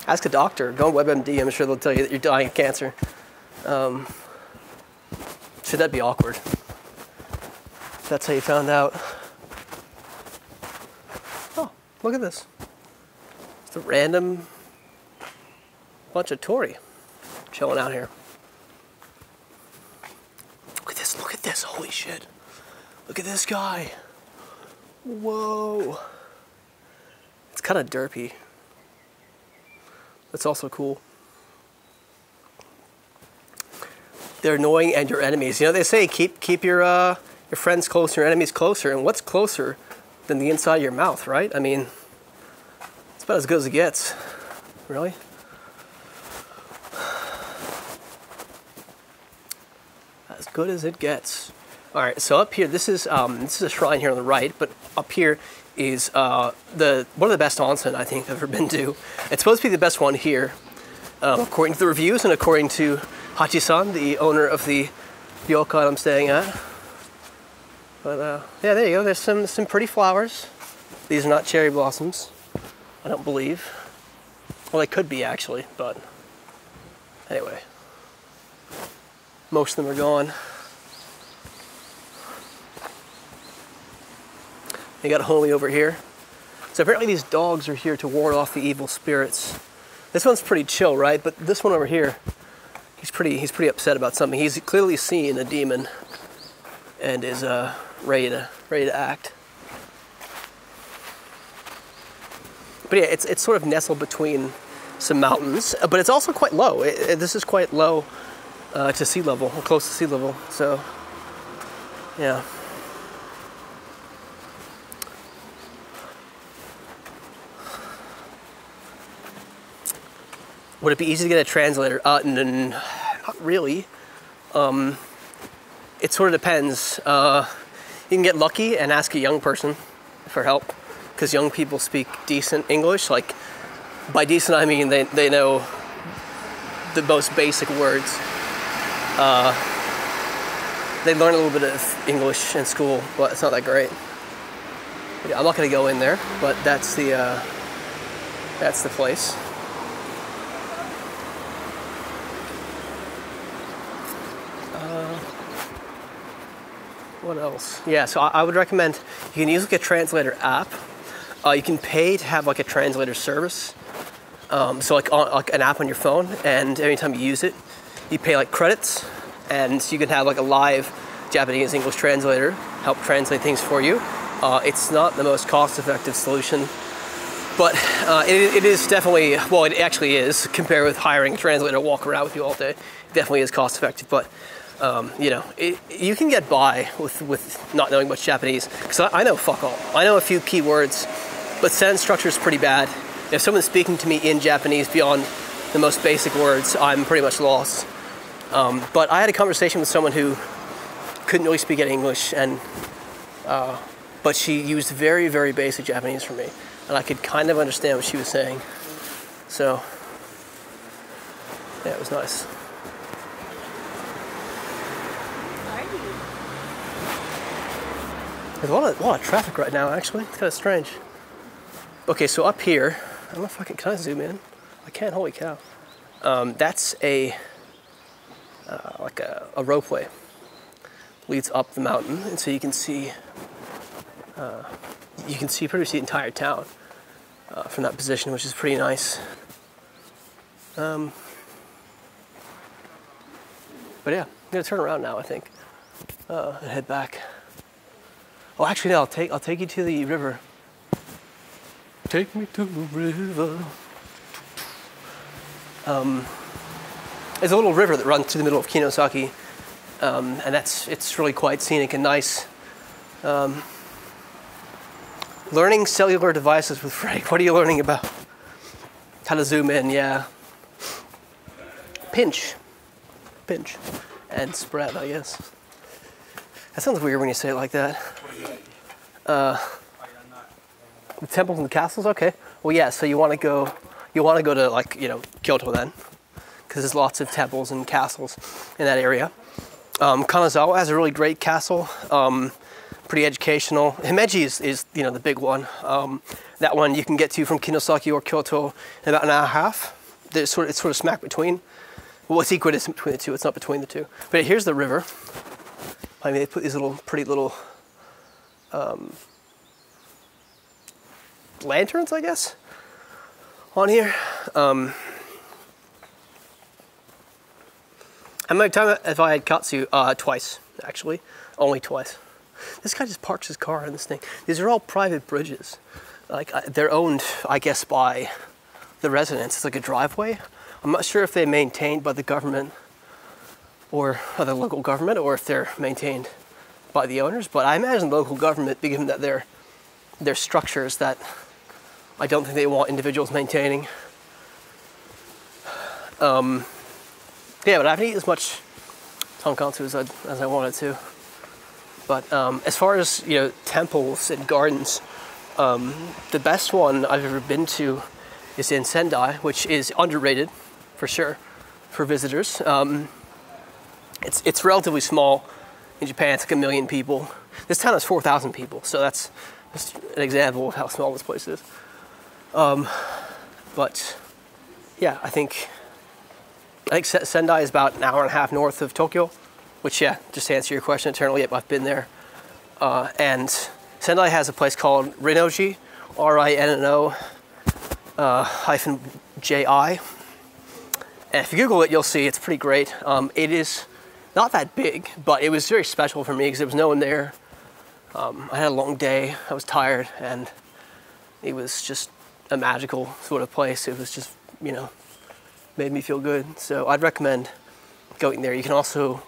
Ask a doctor. Go on WebMD. I'm sure they'll tell you that you're dying of cancer. Should that be awkward? That's how you found out. Oh, look at this. It's a random bunch of Tory chilling out here. Look at this, look at this, holy shit. Look at this guy. Whoa. It's kind of derpy. That's also cool. They're annoying and your enemies. You know, they say keep your friends closer, your enemies closer. And what's closer than the inside of your mouth, right? I mean, it's about as good as it gets. Really? As good as it gets. All right, so up here, this is a shrine here on the right, but up here is one of the best onsen I think I've ever been to. It's supposed to be the best one here, according to the reviews and according to Hachi-san, the owner of the ryokan I'm staying at. But yeah, there you go. There's some pretty flowers. These are not cherry blossoms, I don't believe. Well, they could be actually, but anyway, most of them are gone. They got a homie over here. So apparently these dogs are here to ward off the evil spirits. This one's pretty chill, right? But this one over here, he's pretty upset about something. He's clearly seen a demon and is ready to act. But yeah, it's sort of nestled between some mountains, but it's also quite low. This is quite low to sea level, or close to sea level. So yeah. Would it be easy to get a translator? Not really. It sort of depends. You can get lucky and ask a young person for help, because young people speak decent English. Like, by decent I mean they know the most basic words. They learn a little bit of English in school, but it's not that great. Yeah, I'm not going to go in there, but that's the place. What else? Yeah, so I would recommend you can use like a translator app. You can pay to have like a translator service. So like an app on your phone, and anytime you use it, you pay like credits, and you can have like a live Japanese English translator help translate things for you. It's not the most cost-effective solution, but it is definitely, well, it actually is, compared with hiring a translator to walk around with you all day. It definitely is cost-effective, but you know, you can get by with not knowing much Japanese, because I know fuck all. I know a few key words, but sentence structure is pretty bad. If someone's speaking to me in Japanese beyond the most basic words, I'm pretty much lost. But I had a conversation with someone who couldn't really speak any English, and but she used very, very basic Japanese for me, and I could kind of understand what she was saying. So yeah, it was nice. There's a lot of traffic right now, actually. It's kind of strange. Okay, so up here, I don't know if I can I zoom in? I can't, holy cow. That's like a ropeway. Leads up the mountain, and so you can see pretty much the entire town from that position, which is pretty nice. But yeah, I'm gonna turn around now, I think, and head back. Oh, actually, no, I'll take you to the river. Take me to the river. There's a little river that runs through the middle of Kinosaki, and it's really quite scenic and nice. Learning cellular devices with Freke. What are you learning about? How to zoom in, yeah. Pinch, and spread, I guess. That sounds weird when you say it like that. The temples and the castles, okay. Well, yeah. So you want to go to, like, you know, Kyoto then, because there's lots of temples and castles in that area. Kanazawa has a really great castle, pretty educational. Himeji is you know, the big one. That one you can get to from Kinosaki or Kyoto in about an hour and a half. It's sort of smack between. Well, it's equidistant between the two. It's not between the two. But here's the river. I mean, they put these pretty little lanterns, I guess, on here. How many times have I had katsu? Twice, actually. Only twice. This guy just parks his car on this thing. These are all private bridges. Like, they're owned, I guess, by the residents. It's like a driveway. I'm not sure if they're maintained by the government or the local government, or if they're maintained by the owners. But I imagine local government, given that they're structures that I don't think they want individuals maintaining. Yeah, but I haven't eaten as much tonkatsu as I wanted to. But as far as, you know, temples and gardens, the best one I've ever been to is in Sendai, which is underrated for sure for visitors. It's relatively small. In Japan, it's like 1 million people. This town has 4,000 people, so that's just an example of how small this place is. But yeah, I think Sendai is about an hour and a half north of Tokyo, which, yeah, just to answer your question eternally, yep, I've been there. And Sendai has a place called Rinnoji, R-I-N-N-O hyphen J-I. And if you Google it, you'll see it's pretty great. It is not that big, but it was very special for me because there was no one there. I had a long day, I was tired, and it was just a magical sort of place. It was just, you know, made me feel good. So I'd recommend going there. You can also,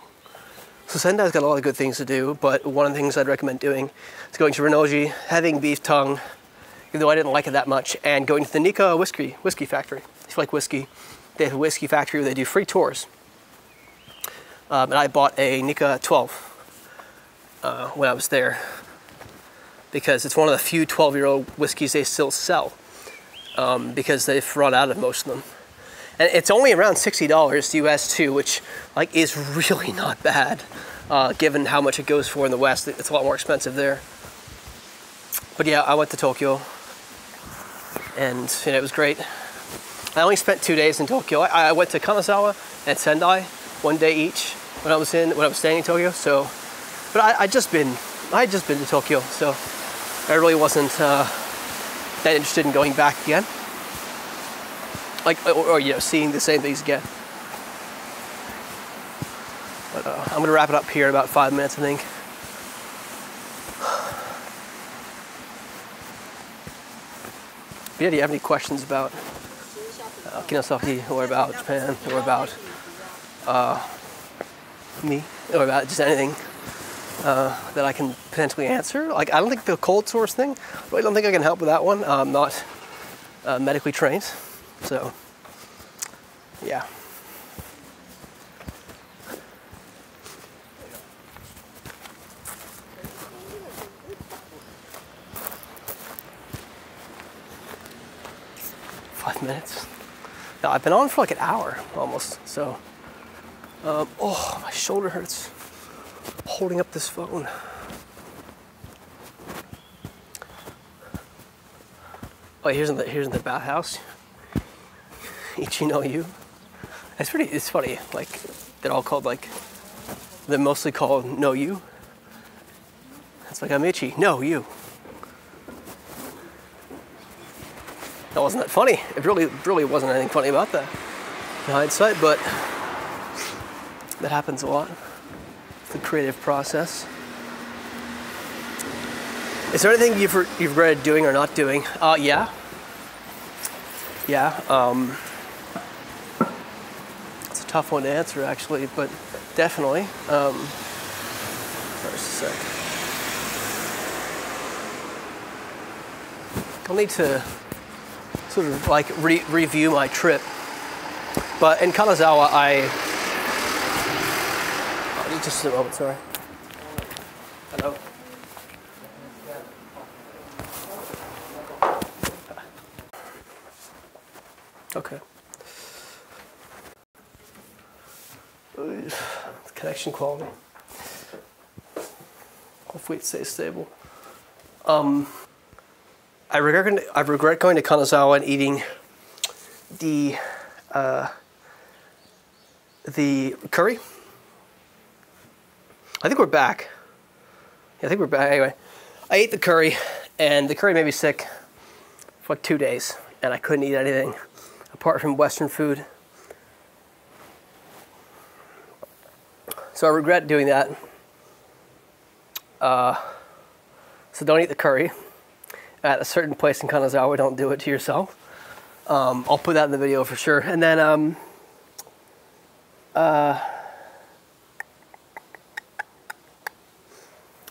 so Sendai's got a lot of good things to do, but one of the things I'd recommend doing is going to Rinnoji, having beef tongue, even though I didn't like it that much, and going to the Nikka whiskey factory. If you like whiskey, they have a whiskey factory where they do free tours. And I bought a Nikka 12 when I was there, because it's one of the few 12-year-old whiskeys they still sell, because they've run out of most of them. And it's only around $60 US too, which like is really not bad, given how much it goes for in the West. It's a lot more expensive there. But yeah, I went to Tokyo, and you know, it was great. I only spent 2 days in Tokyo. I went to Kanazawa and Sendai, 1 day each when I was staying in Tokyo. So, but I had just been to Tokyo, so I really wasn't that interested in going back again. Like, or you know, seeing the same things again. But I'm gonna wrap it up here in about 5 minutes, I think. But yeah, do you have any questions about Kinosaki, or about Japan, or about me, or about just anything that I can potentially answer? Like, I don't think the cold source thing, I really don't think I can help with that one. I'm not medically trained. So, yeah. Five minutes. No, I've been on for like an hour almost. So, oh, my shoulder hurts holding up this phone. Oh, here's in the bathhouse. Ichi no you. It's funny, like, they're all called, like, they're mostly called no you. It's like, I'm Ichi, no you. That wasn't that funny. It really wasn't anything funny about that in hindsight, but that happens a lot. It's the creative process. Is there anything you've regretted doing or not doing? Yeah. It's a tough one to answer, actually, but definitely. First a sec. I'll need to sort of like review my trip. But in Kanazawa, just a moment, sorry. Hello. Okay. Connection quality. Hopefully it stays stable. I regret going to Kanazawa and eating the curry. I think we're back. Yeah, I think we're back. Anyway, I ate the curry, and the curry made me sick for like 2 days, and I couldn't eat anything apart from Western food. So I regret doing that. So don't eat the curry. At a certain place in Kanazawa, don't do it to yourself. I'll put that in the video for sure. And then I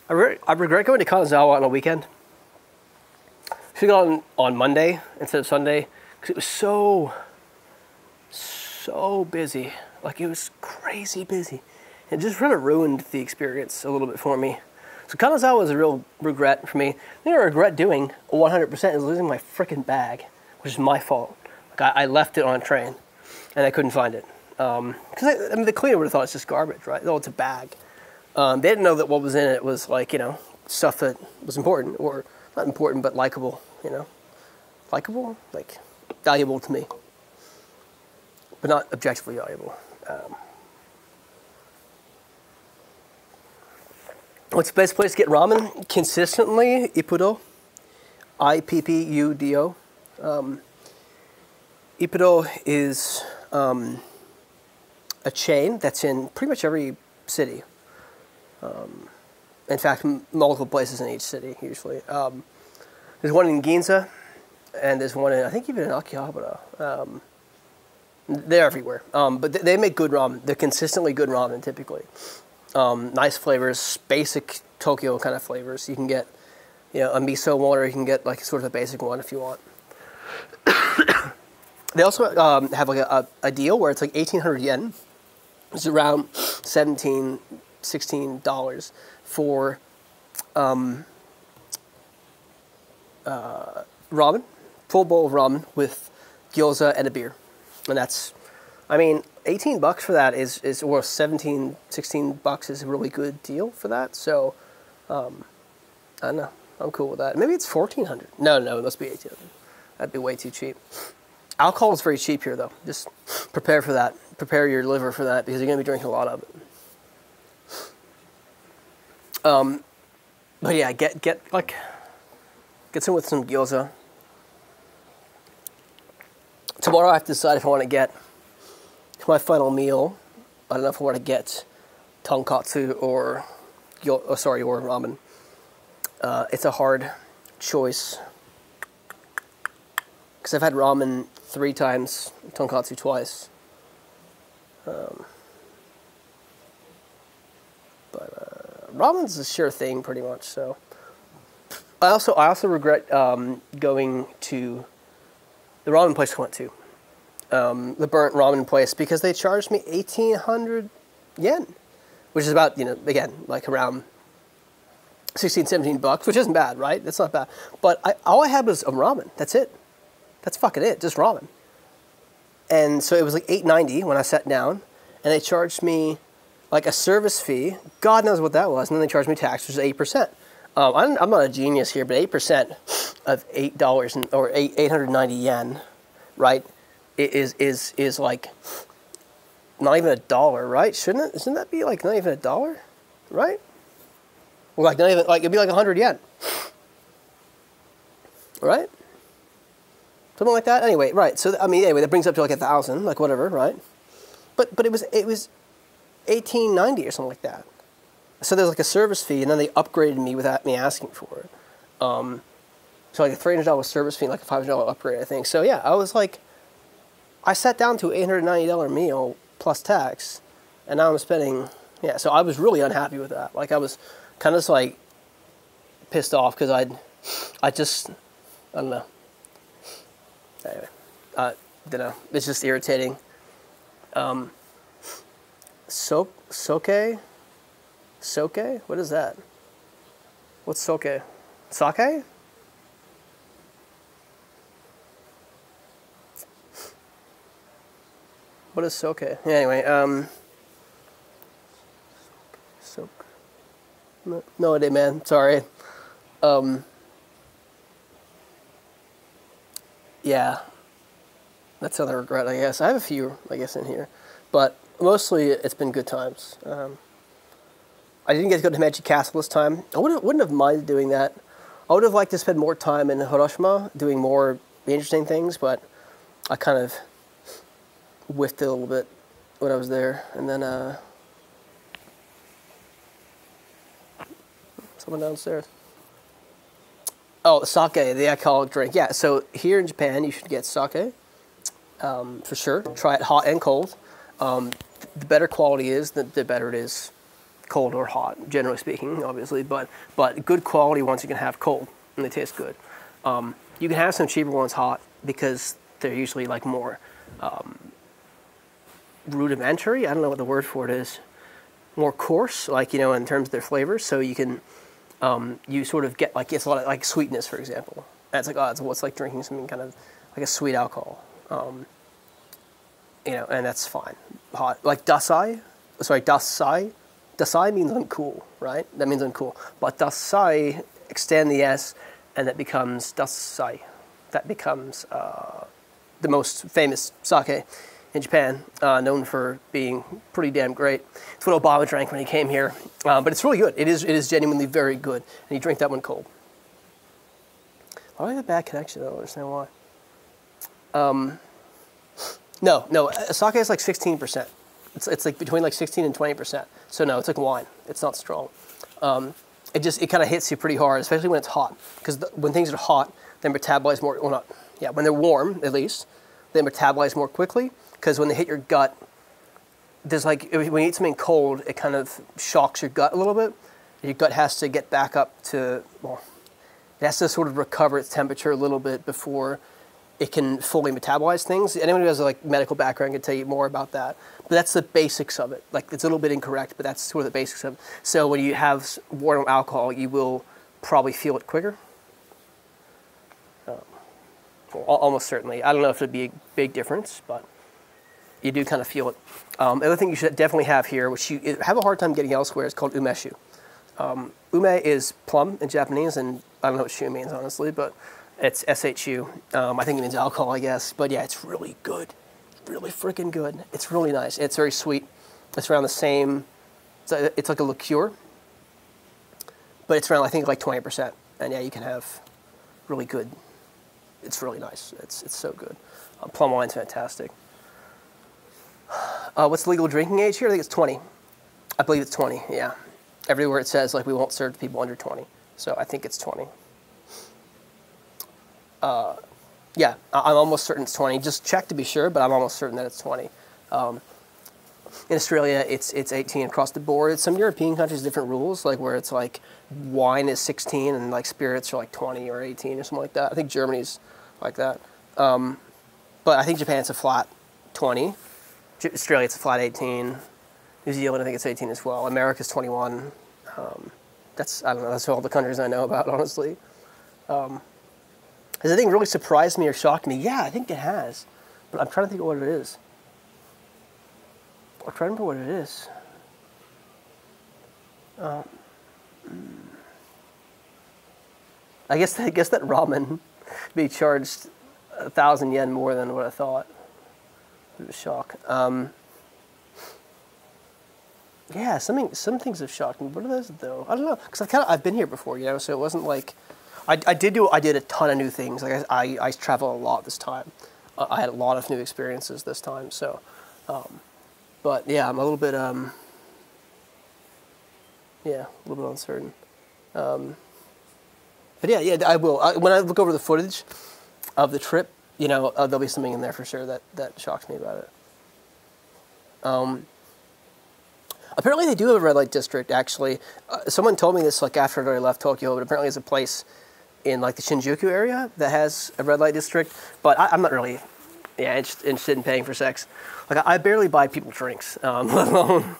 regret going to Kanazawa on a weekend. Should have gone on Monday instead of Sunday because it was so busy. Like, it was crazy busy. It just really ruined the experience a little bit for me. So Kanazawa was a real regret for me. The only regret doing 100% is losing my freaking bag, which is my fault. Like, I left it on a train and I couldn't find it. Because I mean, the cleaner would have thought it's just garbage, right? Oh, it's a bag. They didn't know that what was in it was, like, you know, stuff that was important, or not important, but likable, you know? Likable? Like, valuable to me. But not objectively valuable. What's the best place to get ramen? Consistently, Ippudo. Ippudo. Ippudo is a chain that's in pretty much every city. In fact, multiple places in each city, usually. There's one in Ginza, and there's one in, I think, even in Akihabara. They're everywhere. But they make good ramen. They're consistently good ramen, typically. Nice flavors, basic Tokyo kind of flavors. You can get, you know, a miso one, or you can get, like, sort of a basic one if you want. They also have, like, a deal where it's like 1,800 yen. It's around $16 for ramen, full bowl of ramen with gyoza and a beer. And that's, I mean, $18 for that is or 17, $16 is a really good deal for that. So, I don't know. I'm cool with that. Maybe it's 1,400. No, it must be 1,800. That'd be way too cheap. Alcohol is very cheap here, though. Just prepare for that. Prepare your liver for that, because you're going to be drinking a lot of it. But yeah, get some with some gyoza. Tomorrow I have to decide if I want to get, for my final meal, I don't know if I want to get tonkatsu or ramen. It's a hard choice, because I've had ramen 3 times, tonkatsu twice. Ramen's a sure thing, pretty much. So, I also regret going to the ramen place I went to, the burnt ramen place, because they charged me 1,800 yen, which is about, you know, again, like around 16, 17 bucks, which isn't bad, right? That's not bad. But all I had was a ramen. That's it. That's fucking it. Just ramen. And so it was like $8.90 when I sat down, and they charged me like a service fee. God knows what that was. And then they charged me tax, which is 8%. I'm not a genius here, but 8% of $8 or 890 yen, right? Is like not even $1, right? Shouldn't it? Shouldn't that be like not even $1, right? Or like not even, like, it'd be like 100 yen, right? Something like that. Anyway, right. So I mean, anyway, that brings up to like 1,000, like whatever, right? But it was 1890 or something like that. So there's like a service fee, and then they upgraded me without me asking for it. So like a $300 service fee, like a $500 upgrade, I think. So yeah, I was like, I sat down to an $890 meal plus tax, and now I'm spending, yeah. So I was really unhappy with that. Like, I was kind of just like pissed off, because I don't know. Anyway, don't know. It's just irritating. Soke? What is that? What's soke? Sake? What is soke? Anyway, soke. No idea, man. Sorry. Yeah. That's another regret, I guess. I have a few, I guess, in here. But mostly it's been good times. I didn't get to go to Magic Castle this time. I wouldn't have minded doing that. I would have liked to spend more time in Hiroshima doing more interesting things, but I kind of whiffed it a little bit when I was there. And then, someone downstairs. Oh, sake, the alcoholic drink. Yeah, so here in Japan, you should get sake. for sure. Try it hot and cold. The better quality is, the better it is cold or hot, generally speaking, obviously. But good quality ones you can have cold, and they taste good. You can have some cheaper ones hot because they're usually like more rudimentary. I don't know what the word for it is. More coarse, like, you know, in terms of their flavors. So you can, you sort of get like, it's a lot of like sweetness, for example. That's like, oh, it's like drinking something kind of like a sweet alcohol. You know, and that's fine. Hot, like dasai. Dasai means uncool, right? That means uncool. But dasai, extend the S, and that becomes dasai. That becomes the most famous sake in Japan, known for being pretty damn great. It's what Obama drank when he came here, but it's really good. It is genuinely very good, and you drink that one cold. Why do I have a bad connection? I don't understand why. No, sake is like 16%. It's like between like 16 and 20%. So no, it's like wine. It's not strong. It kind of hits you pretty hard, especially when it's hot. Because when things are hot, they metabolize more. Well, not yeah. When they're warm, at least, they metabolize more quickly. Because when they hit your gut, there's like when you eat something cold, it kind of shocks your gut a little bit. Your gut has to get back up to, well, it has to sort of recover its temperature a little bit before it can fully metabolize things. Anyone who has a like medical background can tell you more about that. But that's the basics of it. Like, it's a little bit incorrect, but that's sort of the basics of it. So when you have warm alcohol, you will probably feel it quicker. Almost certainly. I don't know if it'd be a big difference, but you do kind of feel it. The other thing you should definitely have here, which you have a hard time getting elsewhere, is called umeshu. Ume is plum in Japanese, and I don't know what shu means, honestly, but it's SHU. I think it means alcohol, I guess. But yeah, it's really good. Really freaking good. It's really nice. It's very sweet. It's around the same, it's like a liqueur, but it's around, I think, like 20%. And yeah, you can have really good, it's really nice. It's so good. Plum wine's fantastic. What's the legal drinking age here? I think it's 20. I believe it's 20, yeah. Everywhere it says, like, we won't serve people under 20. So I think it's 20. Yeah, I'm almost certain it's 20. Just check to be sure, but I'm almost certain that it's 20. In Australia, it's 18 across the board. Some European countries, different rules, like where it's like wine is 16 and like spirits are like 20 or 18 or something like that. I think Germany's like that. But I think Japan's a flat 20. Australia, it's a flat 18. New Zealand, I think it's 18 as well. America's 21. I don't know, that's all the countries I know about, honestly. Has anything really surprised me or shocked me? Yeah, I think it has. But I'm trying to think of what it is. I'm trying to remember what it is. I guess that ramen be charged 1,000 yen more than what I thought. It was a shock. Yeah, some things have shocked me. What are those though? I don't know, because I've been here before, you know. So it wasn't like I did a ton of new things. Like I travel a lot this time. I had a lot of new experiences this time. So, but yeah, I'm a little bit uncertain. But yeah, I will. When I look over the footage of the trip, you know, there'll be something in there for sure that shocks me about it. Apparently they do have a red light district, actually. Someone told me this like after I left Tokyo, but apparently there's a place in like the Shinjuku area that has a red light district. But I'm not really interested in paying for sex. Like, I barely buy people drinks, let alone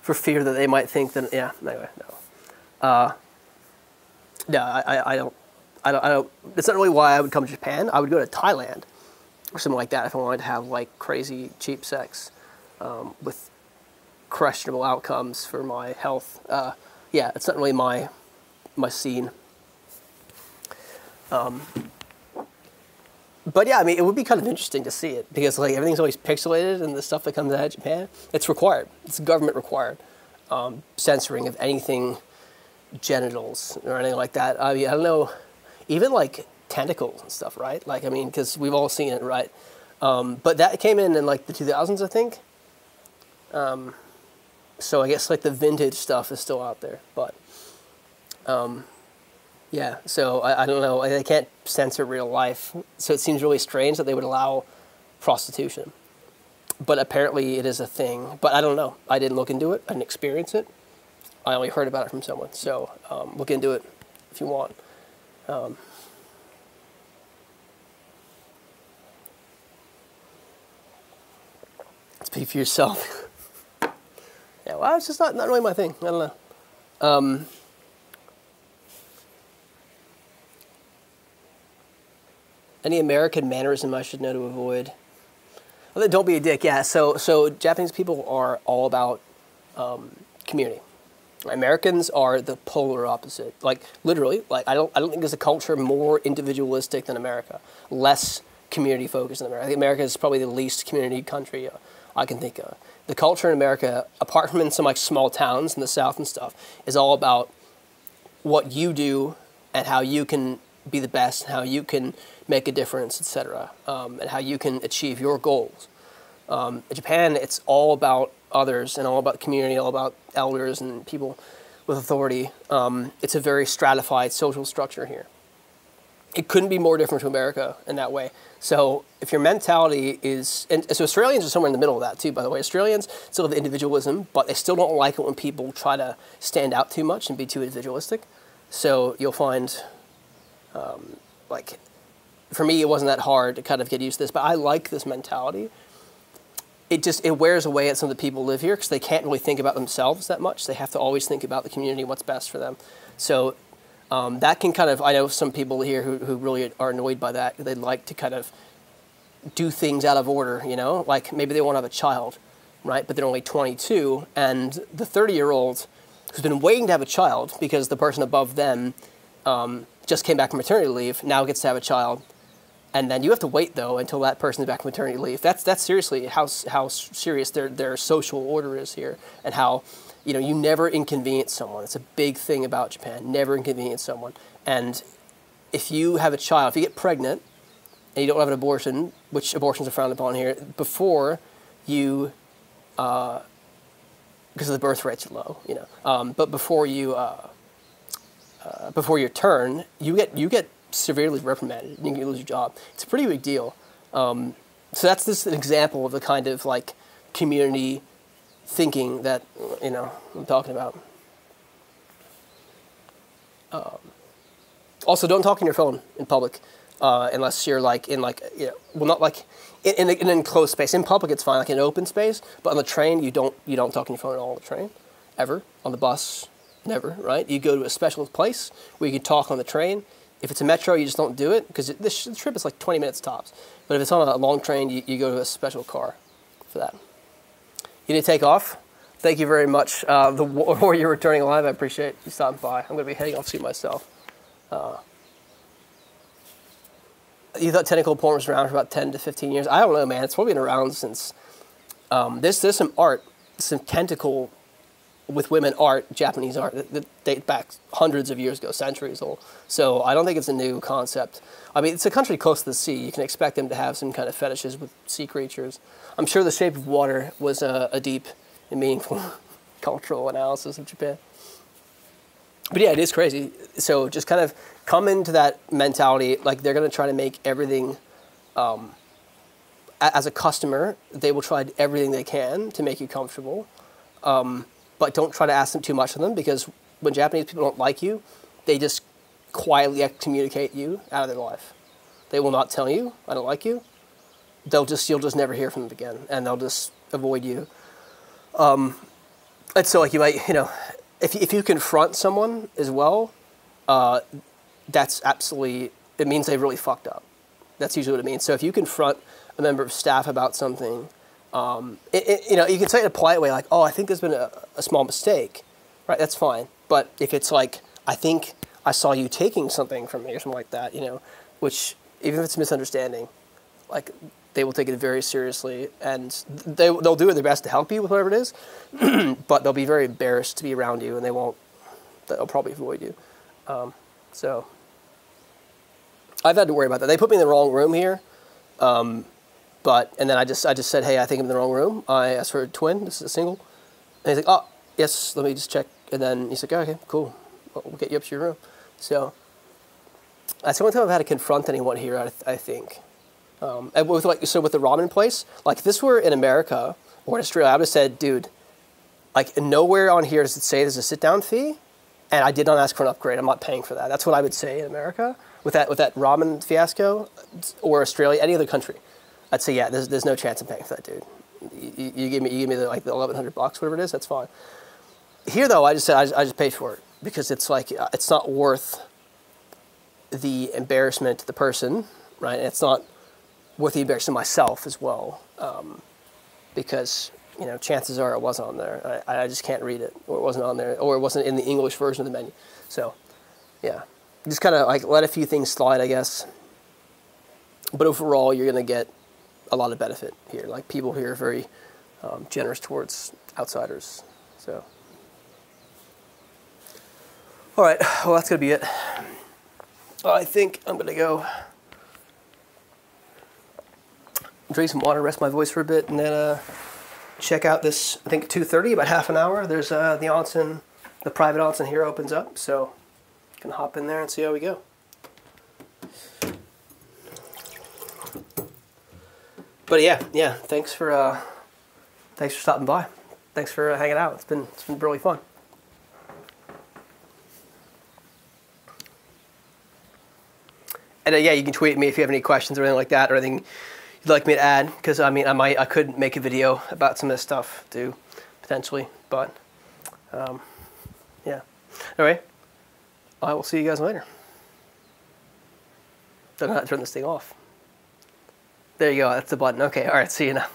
for fear that they might think that, yeah, anyway, no. No, I don't, it's not really why I would come to Japan. I would go to Thailand or something like that if I wanted to have like crazy cheap sex with questionable outcomes for my health. Yeah, it's not really my scene. But yeah, I mean, it would be kind of interesting to see it because like everything's always pixelated and the stuff that comes out of Japan, it's required. It's government required. Censoring of anything genitals or anything like that. I mean, I don't know, even like tentacles and stuff, right? Like, I mean, because we've all seen it, right? But that came in like the 2000s, I think. So I guess like the vintage stuff is still out there, but yeah. So I don't know. They can't censor real life, so it seems really strange that they would allow prostitution. But apparently it is a thing. But I don't know. I didn't look into it. I didn't experience it. I only heard about it from someone. So look into it if you want. Speak for yourself. Yeah, well, it's just not really my thing. I don't know. Any American mannerism I should know to avoid? Well, don't be a dick. Yeah. So Japanese people are all about community. Americans are the polar opposite. Like literally, like I don't think there's a culture more individualistic than America. Less community focused than America. I think America is probably the least community country I can think of. The culture in America, apart from in some like small towns in the South and stuff, is all about what you do and how you can be the best, how you can make a difference, etc., and how you can achieve your goals. In Japan, it's all about others and all about community, all about elders and people with authority. It's a very stratified social structure here. It couldn't be more different to America in that way. So if your mentality is, and so Australians are somewhere in the middle of that too, by the way. Australians still have individualism, but they still don't like it when people try to stand out too much and be too individualistic. So you'll find, like, for me, it wasn't that hard to kind of get used to this, but I like this mentality. It wears away at some of the people who live here because they can't really think about themselves that much. They have to always think about the community, what's best for them. So that can kind of, I know some people here who really are annoyed by that. They'd like to kind of do things out of order, you know? Like maybe they want to have a child, right? But they're only 22, and the 30-year-old who's been waiting to have a child because the person above them just came back from maternity leave now gets to have a child. And then you have to wait, though, until that person is back from maternity leave. That's seriously how serious their social order is here, and how, you know, you never inconvenience someone. It's a big thing about Japan. Never inconvenience someone. And if you have a child, if you get pregnant and you don't have an abortion, which abortions are frowned upon here, before you, because the birth rates are low, you know, but before your turn, you get severely reprimanded and you can lose your job. It's a pretty big deal. So that's just an example of the kind of like community thinking that, you know, I'm talking about. Also, don't talk on your phone in public unless you're like in like, you know, well, not like in an enclosed space. In public, it's fine, like in an open space, but on the train, you don't talk on your phone at all on the train, ever. On the bus, never, right? You go to a special place where you can talk on the train. If it's a metro, you just don't do it because this trip is like 20 minutes tops. But if it's on a long train, you go to a special car for that. You need to take off. Thank you very much. The Warrior returning alive. I appreciate you stopping by. I'm going to be heading off soon myself. You thought technical porn was around for about 10 to 15 years. I don't know, man. It's probably been around since... there's some art, some tentacle with women art, Japanese art, that date back hundreds of years ago, centuries old. So I don't think it's a new concept. I mean, it's a country close to the sea. You can expect them to have some kind of fetishes with sea creatures. I'm sure The Shape of Water was a deep and meaningful cultural analysis of Japan. But yeah, it is crazy. So just kind of come into that mentality, like they're going to try to make everything, as a customer, they will try everything they can to make you comfortable. But don't try to ask them too much of them, because when Japanese people don't like you, they just quietly excommunicate you out of their life. They will not tell you, I don't like you. You'll just never hear from them again, and they'll just avoid you. And so like you might, you know, if you confront someone as well, that's absolutely, it means they really fucked up. That's usually what it means. So if you confront a member of staff about something, you know, you can say it in a polite way, like, oh, I think there's been a small mistake, right? That's fine. But if it's like, I think I saw you taking something from me or something like that, you know, which, even if it's a misunderstanding, like, they will take it very seriously, and they'll do their best to help you with whatever it is, but they'll be very embarrassed to be around you, and they'll probably avoid you. So I've had to worry about that. They put me in the wrong room here. And then I just said, hey, I think I'm in the wrong room. I asked for a twin. This is a single. And he's like, oh, yes, let me just check. And then he's like, oh, okay, cool. We'll get you up to your room. So that's the only time I've had to confront anyone here, I think. And with with the ramen place, like if this were in America or in Australia, I would have said, dude, like nowhere on here does it say there's a sit down fee, and I did not ask for an upgrade. I'm not paying for that. That's what I would say in America with that ramen fiasco, or Australia, any other country. I'd say, yeah, there's no chance I'm paying for that, dude. You give me the $1,100, whatever it is, that's fine. Here though, I just paid for it because it's like it's not worth the embarrassment to the person, right? And it's not worth the embarrassment to myself as well, because chances are it wasn't on there. I just can't read it, or it wasn't on there, or it wasn't in the English version of the menu. So, yeah, just kind of like let a few things slide, I guess. But overall, you're gonna get a lot of benefit here. Like people here are very generous towards outsiders. So, all right, well that's gonna be it. I think I'm gonna go drink some water, rest my voice for a bit, and then check out this. I think 2:30, about half an hour. There's the onsen, the private onsen here opens up, so you can hop in there and see how we go. But yeah, thanks for stopping by. Thanks for hanging out. It's been really fun. And yeah, you can tweet me if you have any questions or anything like that, or anything you'd like me to add. Because I mean, I could make a video about some of this stuff too, potentially. But yeah. Anyway, I will see you guys later. Don't know how to turn this thing off. There you go. That's the button. Okay. All right. See you now.